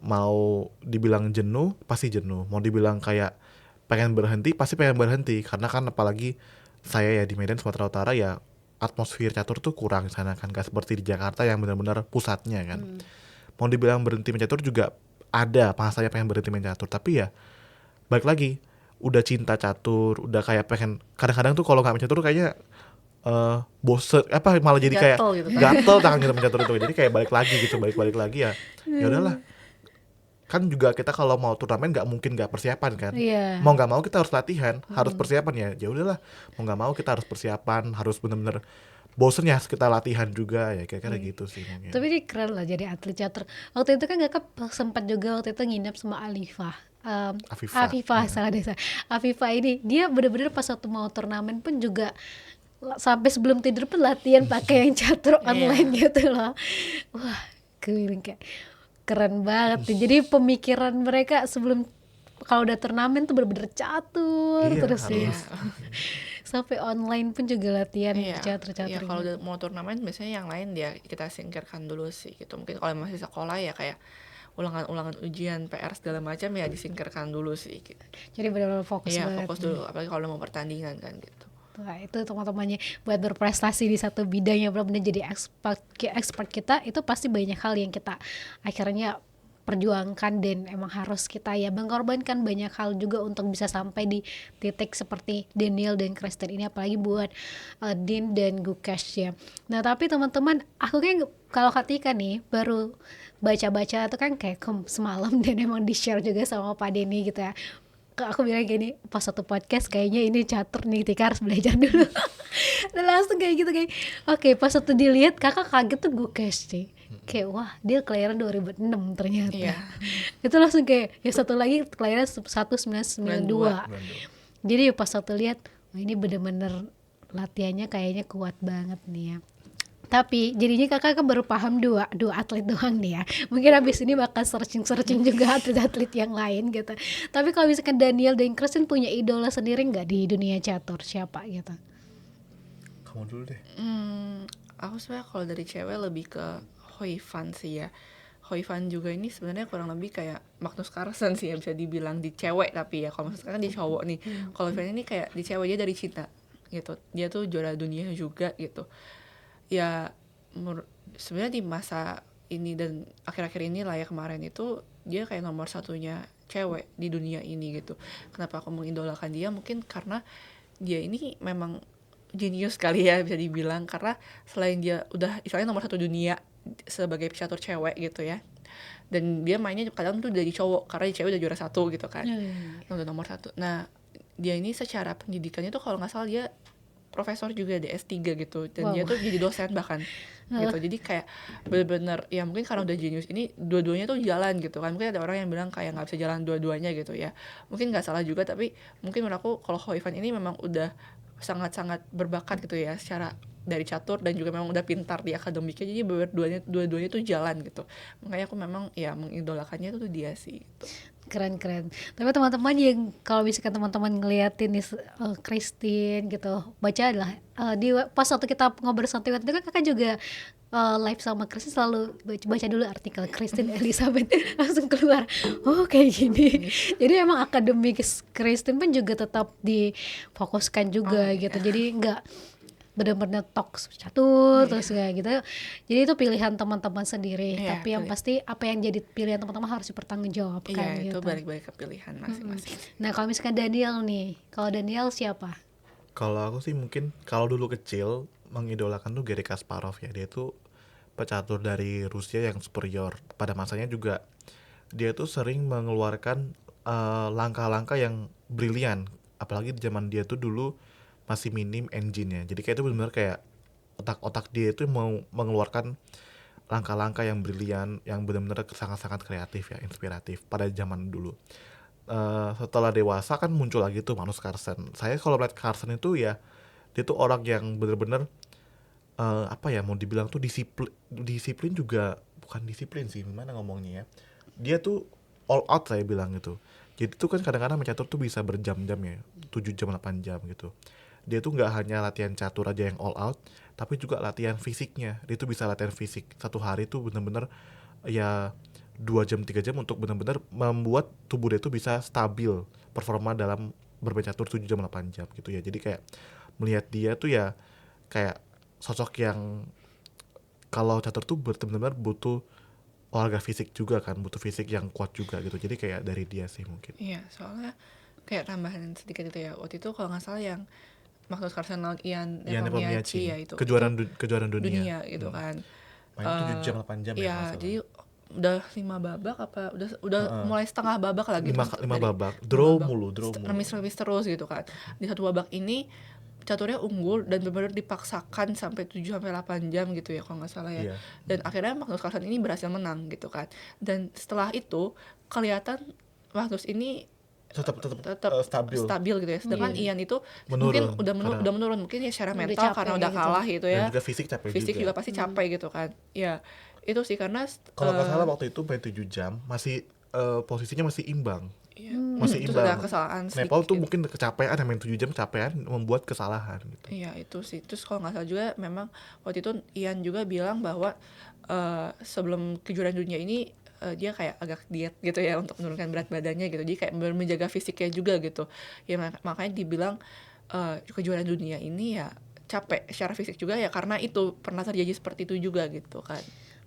S2: Mau dibilang jenuh, pasti jenuh. Mau dibilang kayak pengen berhenti, pasti pengen berhenti. Karena kan apalagi saya ya di Medan Sumatera Utara ya atmosfer catur tuh kurang di sana kan, gak seperti di Jakarta yang benar-benar pusatnya kan. Mau dibilang berhenti main catur juga ada, pas saya pengen berhenti main catur, tapi ya balik lagi udah cinta catur, udah kayak pengen, kadang-kadang tuh kalau nggak main catur kayaknya bosen apa malah jadi kayak
S1: Gatel gitu kan.
S2: gatel tangan kita main catur itu, jadi kayak balik lagi ya, ya udahlah, kan juga kita kalau mau turnamen nggak mungkin nggak persiapan kan,
S3: Iya.
S2: mau nggak mau kita harus latihan, harus persiapan ya, ya udahlah, mau nggak mau kita harus persiapan, harus bener-bener bosen ya kita latihan juga ya, kayak gitu sih mungkin.
S3: Tapi ini keren lah jadi atlet catur. Waktu itu kan Kakak sempat juga waktu itu nginep sama Alifah. Afifah, salah desa. Afifah ini dia bener-bener pas waktu mau turnamen pun juga sampai sebelum tidur pun latihan pakai yang catur online gitu loh. Wah, gue bilang kayak keren banget nih. Jadi pemikiran mereka sebelum kalau udah turnamen tuh bener-bener catur
S2: Iya,
S3: terus ya.
S2: harus.
S3: Sampai online pun juga latihan catur-catur.
S1: Iya, kalau udah mau turnamen biasanya yang lain dia kita singkirkan dulu sih gitu. Mungkin kalau masih sekolah ya kayak ulangan-ulangan ujian, PR segala macam ya disingkirkan dulu sih gitu.
S3: Jadi benar-benar fokus
S1: Iya,
S3: banget.
S1: fokus dulu apalagi kalau udah mau pertandingan kan gitu.
S3: Nah, itu teman-temannya buat berprestasi di satu bidang yang benar-benar jadi expert kita, itu pasti banyak hal yang kita akhirnya perjuangkan dan emang harus kita ya mengorbankan banyak hal juga untuk bisa sampai di titik seperti Daniel dan Kristen ini, apalagi buat Dean dan Gukesh ya. Nah tapi teman-teman, aku kan kalau Katika nih baru baca-baca itu kan kayak semalam dan emang di-share juga sama Pak Denny gitu ya. Aku bilang gini, pas satu podcast kayaknya ini catur nih, Tika harus belajar dulu. Dan langsung kayak gitu, kayak oke, pas satu dilihat kakak kaget tuh Gukesh nih, kayak wah dia kelahiran 2006 ternyata.
S1: Iya.
S3: Itu langsung kayak ya satu lagi kelahiran 1992. Jadi pas satu lihat, wah ini bener-bener latihannya kayaknya kuat banget nih ya. Tapi jadinya kakak kan baru paham dua atlet doang nih ya. Mungkin habis ini bakal searching juga atlet-atlet yang lain gitu. Tapi kalau misalkan Daniel dan Kristen punya idola sendiri nggak di dunia catur, siapa gitu?
S2: Kamu dulu deh.
S1: Aku sebenarnya kalau dari cewek lebih ke Hoi Fan sih ya. Hoi Fan juga ini sebenarnya kurang lebih kayak Magnus Carlsen sih ya, bisa dibilang di cewek, tapi ya kalau misalkan di cowok nih. Kalau Fan ini kayak di cewek, dia dari Cina gitu. Dia tuh juara dunia juga gitu. Ya sebenarnya di masa ini dan akhir-akhir ini lah ya, kemarin itu dia kayak nomor satunya cewek di dunia ini gitu. Kenapa aku mengidolakan dia? Mungkin karena dia ini memang jenius kali ya bisa dibilang, karena selain dia udah istilahnya nomor satu dunia sebagai pecatur cewek gitu ya, dan dia mainnya kadang tuh dari cowok karena di cewek udah juara satu gitu kan, udah nomor satu. Nah dia ini secara pendidikannya tuh kalau nggak salah dia profesor juga di S3 gitu, dan dia tuh jadi dosen bahkan gitu. Jadi kayak bener-bener ya mungkin karena udah jenius ini dua-duanya tuh jalan gitu kan. Mungkin ada orang yang bilang kayak nggak bisa jalan dua-duanya gitu ya, mungkin nggak salah juga, tapi mungkin menurut aku kalau Hoi Fan ini memang udah sangat-sangat berbakat gitu ya secara dari catur, dan juga memang udah pintar di akademiknya, jadi dua-duanya tuh jalan gitu. Makanya aku memang ya mengidolakannya tuh dia sih gitu.
S3: Keren. Tapi teman-teman yang kalau misalkan teman-teman ngeliatin nih Christine gitu, baca adalah di pas waktu kita ngobrol santai itu kan kakak juga live sama Christine selalu baca dulu artikel Christine Elizabeth langsung keluar, oh kayak gini. Jadi emang akademik Christine pun juga tetap difokuskan juga gitu. Jadi enggak benar-benar talk catur terus kayak gitu. Jadi itu pilihan teman-teman sendiri, tapi yang pasti apa yang jadi pilihan teman-teman harus dipertanggungjawabkan
S1: itu
S3: gitu.
S1: balik-balik ke pilihan masing-masing.
S3: Nah kalau misalkan Daniel nih, kalau Daniel siapa?
S2: Kalau aku sih mungkin kalau dulu kecil mengidolakan tuh Garry Kasparov ya. Dia tuh pecatur dari Rusia yang superior. Pada masanya juga dia tuh sering mengeluarkan langkah-langkah yang brilian. Apalagi di zaman dia tuh dulu masih minim engine-nya. Jadi kayak itu benar-benar kayak otak-otak dia itu mau mengeluarkan langkah-langkah yang brilian, yang benar-benar sangat-sangat kreatif ya, inspiratif pada zaman dulu. Setelah dewasa kan muncul lagi tuh Magnus Carlsen. Saya kalau melihat Carlsen itu ya, dia tuh orang yang benar-benar apa ya, mau dibilang tuh disiplin juga bukan disiplin sih, gimana ngomongnya ya. Dia tuh all out saya bilang gitu. Jadi tuh kan kadang-kadang mencatur tuh bisa berjam-jam ya, 7 jam 8 jam gitu. Dia tuh nggak hanya latihan catur aja yang all out, tapi juga latihan fisiknya. Dia tuh bisa latihan fisik satu hari tuh bener-bener ya 2 jam 3 jam untuk benar-benar membuat tubuh dia tuh bisa stabil performa dalam bermain catur 7 jam 8 jam gitu ya. Jadi kayak melihat dia tuh ya kayak sosok yang kalau catur tuh benar-benar butuh olahraga fisik juga kan, butuh fisik yang kuat juga gitu. Jadi kayak dari dia sih mungkin.
S1: Iya, soalnya kayak tambahan sedikit itu ya, waktu itu kalau nggak salah yang Magnus Carlsen lawan Ian
S2: Ian
S1: Nepomniachtchi
S2: Nepomniachtchi,
S1: ya itu
S2: kejuaraan dunia.
S1: dunia gitu kan.
S2: Main 7 jam 8 jam ya
S1: Iya,
S2: kalau nggak salah.
S1: jadi udah 5 babak apa udah mulai setengah babak lah gitu.
S2: 5
S1: Dari
S2: babak,
S1: 5
S2: draw
S1: babak.
S2: mulu.
S1: Remis terus gitu kan. Di satu babak ini caturnya unggul dan benar-benar dipaksakan sampai 7 sampai 8 jam gitu ya kalau nggak salah ya.
S2: Iya.
S1: Dan akhirnya Magnus Carlsen ini berhasil menang gitu kan. Dan setelah itu kelihatan Magnus ini
S2: Tetap
S1: stabil gitu ya. Sedangkan Ian itu
S2: Menurun,
S1: mungkin
S2: karena-
S1: udah menurun mungkin ya secara
S3: Udah
S1: mental
S3: capek
S1: karena udah
S3: gitu.
S1: kalah gitu ya.
S2: Dan juga fisik capek
S1: Fisik juga
S2: juga.
S1: pasti capek gitu kan. Ya, itu sih karena
S2: Kalau nggak salah waktu itu main 7 jam masih posisinya masih imbang.
S1: iya,
S2: Masih
S1: terus
S2: imbang.
S1: ada kesalahan
S2: Nepal
S1: sedikit
S2: tuh
S1: gitu.
S2: mungkin kecapean, main 7 jam kecapean membuat kesalahan gitu.
S1: Iya itu sih. Terus kalau nggak salah juga memang waktu itu Ian juga bilang bahwa sebelum kejuaraan dunia ini dia kayak agak diet gitu ya untuk menurunkan berat badannya gitu. Jadi kayak menjaga fisiknya juga gitu. Ya makanya dibilang kejuaraan dunia ini ya capek secara fisik juga ya karena itu pernah terjadi seperti itu juga gitu kan.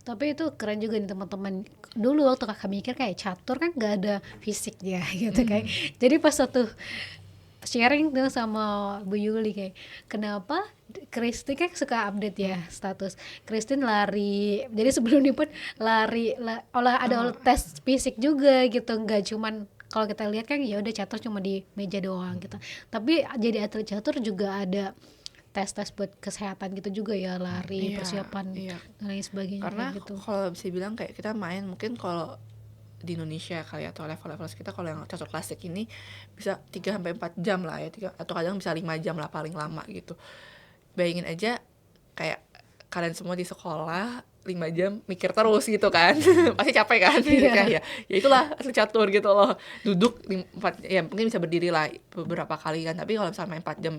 S3: Tapi itu keren juga nih teman-teman. Dulu waktu kakak mikir kayak catur kan gak ada fisiknya gitu kayak. Jadi pas satu sharing tuh sama Bu Yuli kayak kenapa Christine kan suka update ya status Christine lari, jadi sebelum ini pun lari ada tes fisik juga gitu, nggak cuman kalau kita lihat kan ya udah catur cuma di meja doang gitu, tapi jadi atlet catur juga ada tes buat kesehatan gitu juga ya, lari,
S1: Iya,
S3: persiapan
S1: iya.
S3: dan lain sebagainya
S1: Karena
S3: kayak gitu.
S1: kalau bisa bilang kayak kita main mungkin kalau di Indonesia kali atau level-level kita kalau yang catur klasik ini bisa 3 sampai 4 jam lah ya, atau kadang bisa 5 jam lah paling lama gitu. Bayangin aja kayak kalian semua di sekolah 5 jam mikir terus gitu kan. Pasti capek kan. Ya itulah atlet catur gitu loh. Duduk 4 ya mungkin bisa berdiri lah beberapa kali kan, tapi kalau misalnya main 4 jam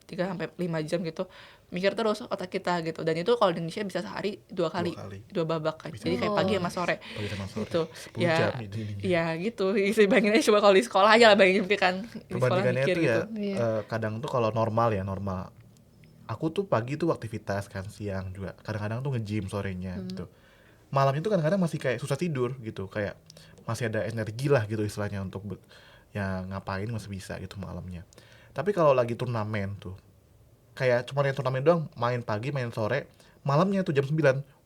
S1: 3 sampai 5 jam gitu mikir terus otak kita gitu. Dan itu kalau di Indonesia bisa sehari 2 kali 2 babak kan. Jadi kayak pagi sama sore
S2: Pagi sama sore.
S1: gitu
S2: 10
S1: ya.
S2: jam ini.
S1: Ya gitu. Bayangin aja coba kalau di sekolah aja lah, bayangin mungkin kan di sekolah
S2: Perbandingannya
S1: mikir
S2: tuh ya
S1: gitu.
S2: kadang tuh kalau normal aku tuh pagi tuh aktivitas kan, siang juga kadang-kadang tuh nge-gym sorenya gitu. Malamnya tuh kadang-kadang masih kayak susah tidur gitu, kayak masih ada energi lah gitu istilahnya untuk ya ngapain masih bisa gitu malamnya. Tapi kalau lagi turnamen tuh kayak cuma yang turnamen doang, main pagi main sore, malamnya tuh jam 9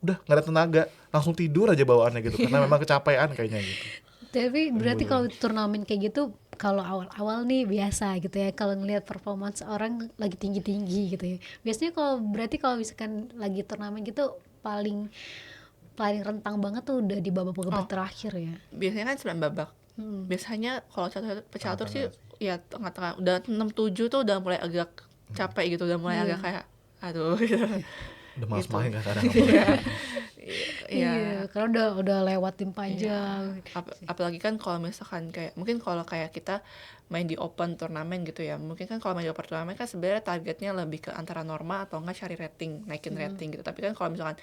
S2: udah nggak ada tenaga, langsung tidur aja bawaannya gitu karena memang kecapean kayaknya gitu.
S3: Tapi berarti kalau turnamen kayak gitu, kalau awal-awal nih biasa gitu ya, kalau ngelihat performance orang lagi tinggi-tinggi gitu ya. Biasanya kalau misalkan lagi turnamen gitu paling rentang banget tuh udah di babak-babak terakhir ya.
S1: Biasanya kan 9 babak. Biasanya kalau catur sih
S2: Tengah-tengah
S1: ya tengah-tengah udah 6-7 tuh udah mulai agak capek gitu, udah mulai agak kayak aduh gitu.
S2: Udah malas main kan kadang.
S1: Iya.
S3: Karena udah lewatin panjang.
S1: Apalagi kan kalau misalkan kayak mungkin kalau kayak kita main di open turnamen gitu ya, mungkin kan kalau main di open turnamen kan sebenarnya targetnya lebih ke antara normal atau enggak cari rating, naikin rating gitu. Tapi kan kalau misalkan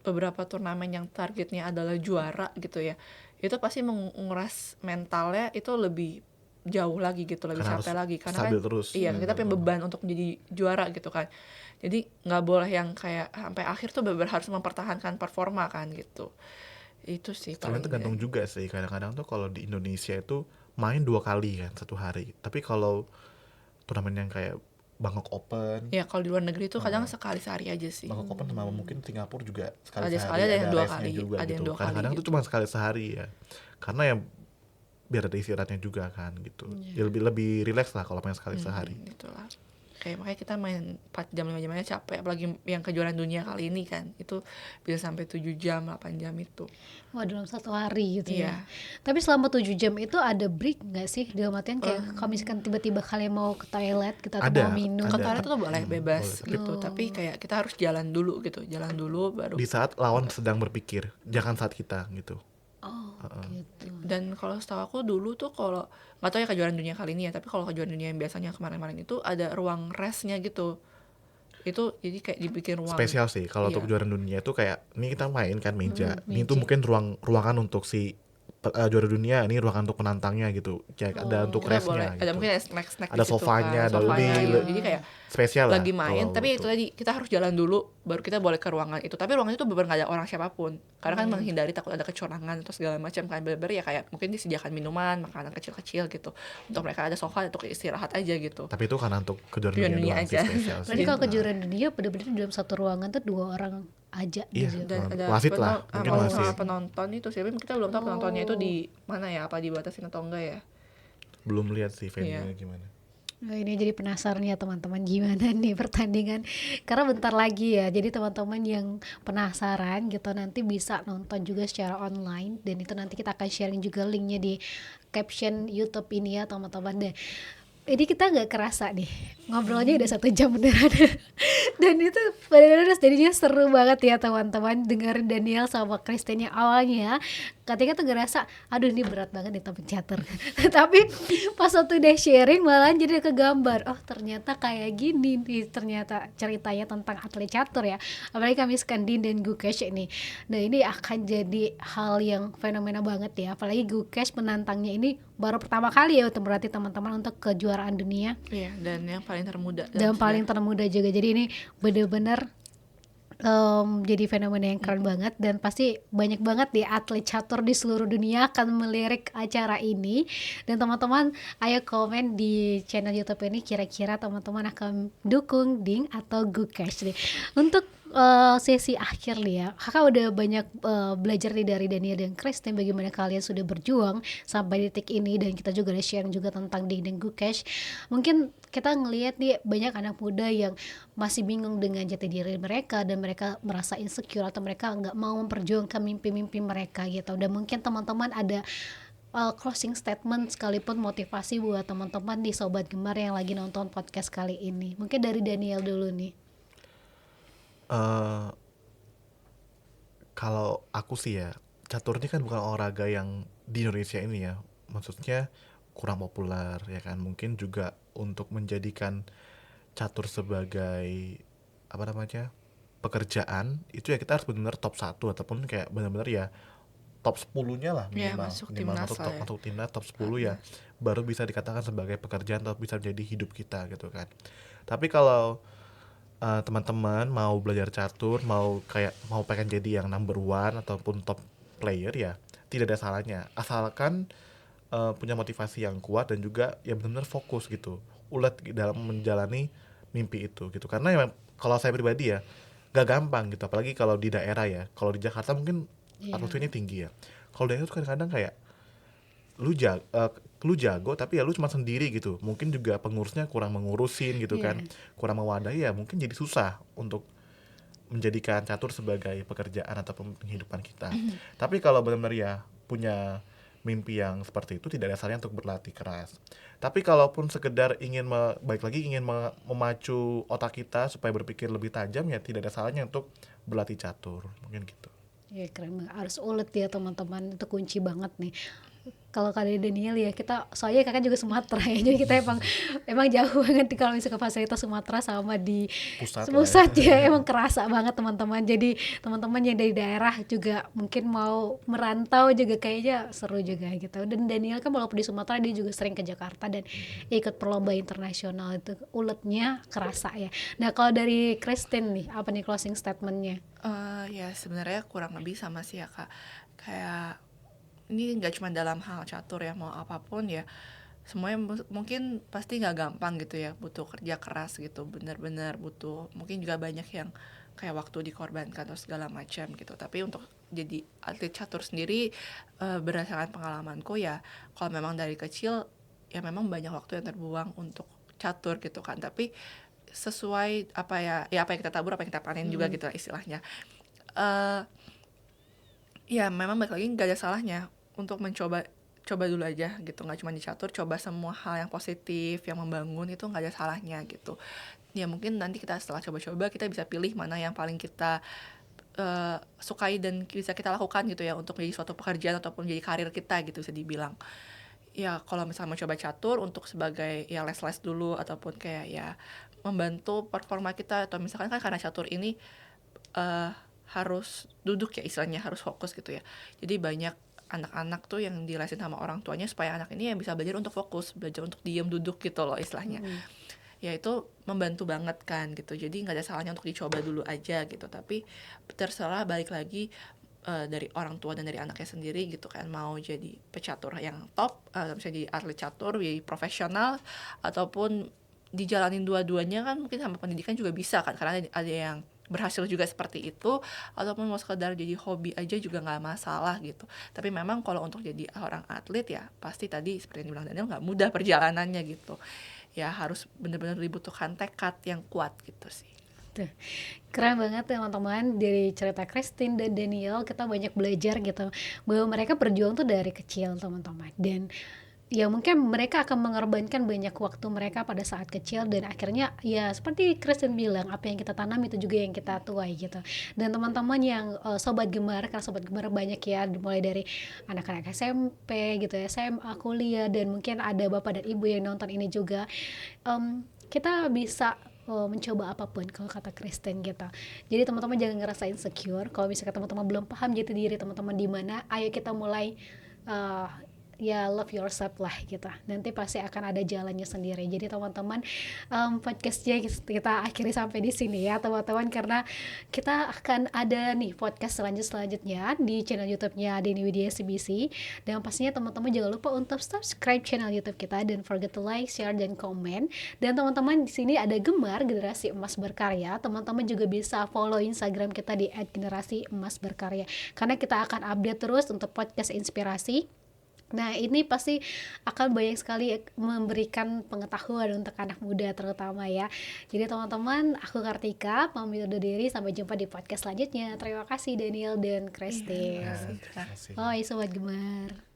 S1: beberapa turnamen yang targetnya adalah juara gitu ya, itu pasti menguras mentalnya itu lebih jauh lagi gitu, lebih
S2: Karena
S1: capek
S2: harus
S1: lagi karena
S2: stabil
S1: kan
S2: terus.
S1: iya kita punya beban untuk menjadi juara gitu kan. Jadi nggak boleh yang kayak sampai akhir tuh benar harus mempertahankan performa kan gitu. Itu sih
S2: Soalnya
S1: paling
S2: tergantung juga sih, kadang-kadang tuh kalau di Indonesia itu main 2 kali kan satu hari. Tapi kalau turnamen yang kayak Bangkok Open,
S1: ya kalau di luar negeri tuh kadang sekali sehari aja sih.
S2: Bangkok Open sama mungkin Singapura juga sekali
S1: Ada
S2: sehari,
S1: sekali, ada yang 2
S2: race-nya
S1: kali,
S2: juga
S1: ada yang
S2: gitu.
S1: 2 kali
S2: Kadang-kadang tuh
S1: gitu.
S2: cuma sekali sehari ya, karena ya biar ada istirahatnya juga kan gitu. Ya lebih rileks lah kalau main sekali sehari.
S1: Itulah. Kayak makanya kita main 4 jam 5 jam aja capek, apalagi yang kejuaraan dunia kali ini kan. Itu bisa sampai 7 jam, 8 jam itu.
S3: Wah, dalam satu hari gitu
S1: Iya.
S3: ya. Tapi selama 7 jam itu ada break nggak sih? Dalam artian kayak kalau misalkan tiba-tiba kalian mau ke toilet gitu atau
S2: Ada,
S3: mau minum.
S1: Ke
S2: ada.
S1: toilet tuh boleh bebas
S2: boleh.
S1: gitu, tapi kayak kita harus jalan dulu gitu. Jalan dulu baru.
S2: Di saat lawan sedang berpikir, jangan saat kita gitu.
S3: Oh, gitu.
S1: Dan kalau setahu aku dulu tuh kalau nggak tahu ya kejuaraan dunia kali ini ya, tapi kalau kejuaraan dunia yang biasanya kemarin-kemarin itu ada ruang restnya gitu. Itu jadi kayak dibikin ruang
S2: Spesial sih kalau
S1: Iya.
S2: untuk kejuaraan dunia itu kayak ini kita main kan meja. Ini
S3: meja.
S2: tuh mungkin ruangan untuk si juara dunia, ini ruangan untuk penantangnya gitu. Kayak ada untuk
S1: Kita boleh
S2: refnya
S1: ada
S2: gitu.
S1: mungkin ada snack-snack
S2: Ada
S1: di situ
S2: sofanya,
S1: kan,
S2: ada
S1: sofanya
S2: lebih
S1: gitu. Jadi kayak
S2: spesial lah
S1: lagi main,
S2: kalau
S1: tapi itu
S2: itu.
S1: tadi kita harus jalan dulu baru kita boleh ke ruangan itu. Tapi ruangan itu bener nggak ada orang siapapun, karena kan menghindari takut ada kecurangan atau segala macam kan. Bener-bener ya kayak mungkin disediakan minuman, makanan kecil-kecil gitu untuk mereka, ada sofa untuk istirahat aja gitu.
S2: Tapi itu karena untuk kejuaraan
S1: Kejuaraan
S2: dunia
S1: dunia
S2: doang sih
S1: aja.
S2: spesial sih.
S3: Berarti kalau
S2: Nah,
S3: kejuaraan dunia bener-bener dalam satu ruangan tuh 2 orang aja
S2: iya,
S3: gitu.
S1: Dan ada
S2: wasit lah, mungkin wasit.
S1: penonton itu sih, tapi kita belum tahu penontonnya itu di mana ya, apa dibatasin atau enggak ya.
S2: Belum lihat sih venue-nya
S1: Iya.
S2: gimana.
S3: Nah, ini jadi penasaran ya teman-teman gimana nih pertandingan karena bentar lagi ya, jadi teman-teman yang penasaran gitu nanti bisa nonton juga secara online, dan itu nanti kita akan sharing juga linknya di caption YouTube ini ya teman-teman deh. Ini kita nggak kerasa nih ngobrolnya udah 1 jam beneran dan itu benar-benar jadinya seru banget ya teman-teman dengerin Daniel sama Kristen yang awalnya ketika tuh ngerasa aduh ini berat banget nih temen catur tapi pas waktu udah sharing malah jadi kegambar, oh ternyata kayak gini nih ternyata ceritanya tentang atlet catur ya, apalagi kami Skandin dan Gukesh ini. Nah ini akan jadi hal yang fenomena banget ya, apalagi Gukesh menantangnya ini baru pertama kali ya berarti teman-teman untuk kejuaraan dunia
S1: Iya, dan yang paling termuda
S3: dan
S1: dalam
S3: paling
S1: sejarah.
S3: termuda juga. Jadi ini bener-bener jadi fenomena yang keren banget, dan pasti banyak banget di atlet catur di seluruh dunia akan melirik acara ini. Dan teman-teman ayo komen di channel YouTube ini kira-kira teman-teman akan dukung Ding atau Gukesh nih. Untuk sesi akhir nih ya, kakak udah banyak belajar nih dari Daniel dan Kristen bagaimana kalian sudah berjuang sampai detik ini, dan kita juga udah sharing juga tentang Ding dan Gukesh. Mungkin kita ngelihat nih banyak anak muda yang masih bingung dengan jati diri mereka, dan mereka merasa insecure atau mereka nggak mau memperjuangkan mimpi-mimpi mereka gitu. Dan mungkin teman-teman ada closing statement sekalipun motivasi buat teman-teman di Sobat Gemar yang lagi nonton podcast kali ini. Mungkin dari Daniel dulu nih.
S2: Eh, Kalau aku sih ya, catur ini kan bukan olahraga yang di Indonesia ini ya, maksudnya kurang populer ya kan. Mungkin juga untuk menjadikan catur sebagai apa namanya pekerjaan itu ya kita harus benar-benar top 1 ataupun kayak benar-benar ya top 10-nya lah
S1: Iya,
S2: minimal.
S1: masuk
S2: Minimal
S1: timnas
S2: masuk
S1: lah
S2: top,
S1: ya.
S2: masuk timnas top 10 ya, baru bisa dikatakan sebagai pekerjaan atau bisa menjadi hidup kita gitu kan. Tapi kalau teman-teman mau belajar catur, mau pengen jadi yang number one ataupun top player ya, tidak ada salahnya asalkan punya motivasi yang kuat dan juga ya benar-benar fokus gitu, ulet dalam menjalani mimpi itu gitu. Karena emang kalau saya pribadi ya gak gampang gitu, apalagi kalau di daerah ya. Kalau di Jakarta mungkin atmosfernya tinggi ya, kalau daerah itu kadang-kadang kayak lu jago tapi ya lu cuma sendiri gitu, mungkin juga pengurusnya kurang mengurusin gitu kan, kurang mewadahi ya, mungkin jadi susah untuk menjadikan catur sebagai pekerjaan ataupun penghidupan kita. Tapi kalau benar-benar ya punya mimpi yang seperti itu, tidak ada salahnya untuk berlatih keras. Tapi kalaupun sekedar ingin baik lagi ingin memacu otak kita supaya berpikir lebih tajam ya tidak ada salahnya untuk berlatih catur, mungkin gitu.
S3: Ya keren banget, harus ulet ya teman-teman, itu kunci banget nih. Kalau kali Daniel ya kita, soalnya kakak juga Sumatera ya, jadi kita emang jauh banget nih kalau misalnya ke fasilitas Sumatera sama di
S2: Pusat
S3: ya emang kerasa banget teman-teman. Jadi teman-teman yang dari daerah juga mungkin mau merantau juga kayaknya seru juga gitu. Dan Daniel kan walaupun di Sumatera dia juga sering ke Jakarta dan ikut perlombaan internasional, itu uletnya kerasa ya. Nah kalau dari Kristen nih apa nih closing statementnya?
S1: Ya sebenarnya kurang lebih sama sih ya Kak. Kayak ini nggak cuma dalam hal catur ya, mau apapun ya semuanya mungkin pasti nggak gampang gitu ya, butuh kerja keras gitu, benar-benar butuh, mungkin juga banyak yang kayak waktu dikorbankan atau segala macam gitu. Tapi untuk jadi atlet catur sendiri, berdasarkan pengalamanku ya, kalau memang dari kecil ya memang banyak waktu yang terbuang untuk catur gitu kan. Tapi sesuai apa yang kita tabur apa yang kita panen juga gitu lah istilahnya. Ya memang balik lagi nggak ada salahnya untuk coba dulu aja gitu, nggak cuma di catur, coba semua hal yang positif yang membangun itu nggak ada salahnya gitu. Ya mungkin nanti kita setelah coba-coba kita bisa pilih mana yang paling kita sukai dan bisa kita lakukan gitu ya, untuk menjadi suatu pekerjaan ataupun jadi karir kita gitu bisa dibilang. Ya kalau misalnya mau coba catur untuk sebagai ya les-les dulu ataupun kayak ya membantu performa kita, atau misalkan kan karena catur ini harus duduk ya istilahnya, harus fokus gitu ya, jadi banyak anak-anak tuh yang dilesin sama orang tuanya supaya anak ini yang bisa belajar untuk fokus, belajar untuk diem duduk gitu loh istilahnya. Ya itu membantu banget kan gitu. Jadi nggak ada salahnya untuk dicoba dulu aja gitu. Tapi terserah balik lagi dari orang tua dan dari anaknya sendiri gitu kan, mau jadi pecatur yang top, misalnya jadi atlet catur, jadi profesional, ataupun dijalanin dua-duanya kan mungkin sama pendidikan juga bisa kan, karena ada yang berhasil juga seperti itu, ataupun mau sekedar jadi hobi aja juga nggak masalah gitu. Tapi memang kalau untuk jadi orang atlet ya pasti tadi seperti yang dibilang Daniel nggak mudah perjalanannya gitu. Ya harus benar-benar dibutuhkan tekad yang kuat gitu sih.
S3: Tuh, keren banget teman-teman, dari cerita Christine dan Daniel kita banyak belajar gitu bahwa mereka berjuang tuh dari kecil teman-teman, dan ya mungkin mereka akan mengorbankan banyak waktu mereka pada saat kecil, dan akhirnya ya seperti Christine bilang, apa yang kita tanam itu juga yang kita tuai gitu. Dan teman-teman yang sobat gemar, karena sobat gemar banyak ya, mulai dari anak-anak SMP gitu, SMA, kuliah, dan mungkin ada bapak dan ibu yang nonton ini juga. Kita bisa mencoba apapun kalau kata Kristen gitu. Jadi teman-teman jangan ngerasa insecure. Kalau misalnya teman-teman belum paham jati diri teman-teman di mana, ayo kita mulai ya love yourself lah gitu. Nanti pasti akan ada jalannya sendiri. Jadi teman-teman, podcastnya kita akhiri sampai di sini ya teman-teman, karena kita akan ada nih podcast selanjutnya di channel YouTube-nya Deni Widya CBC, dan pastinya teman-teman jangan lupa untuk subscribe channel YouTube kita, dan forget to like, share, dan komen. Dan teman-teman di sini ada Gemar Generasi Emas Berkarya, teman-teman juga bisa follow Instagram kita di @generasi_emas_berkarya, karena kita akan update terus untuk podcast inspirasi. Nah ini pasti akan banyak sekali memberikan pengetahuan untuk anak muda terutama ya. Jadi teman-teman, aku Kartika pamit undur diri, sampai jumpa di podcast selanjutnya. Terima kasih Daniel dan Christine.
S2: Terima kasih.
S3: Bye sobat gemar.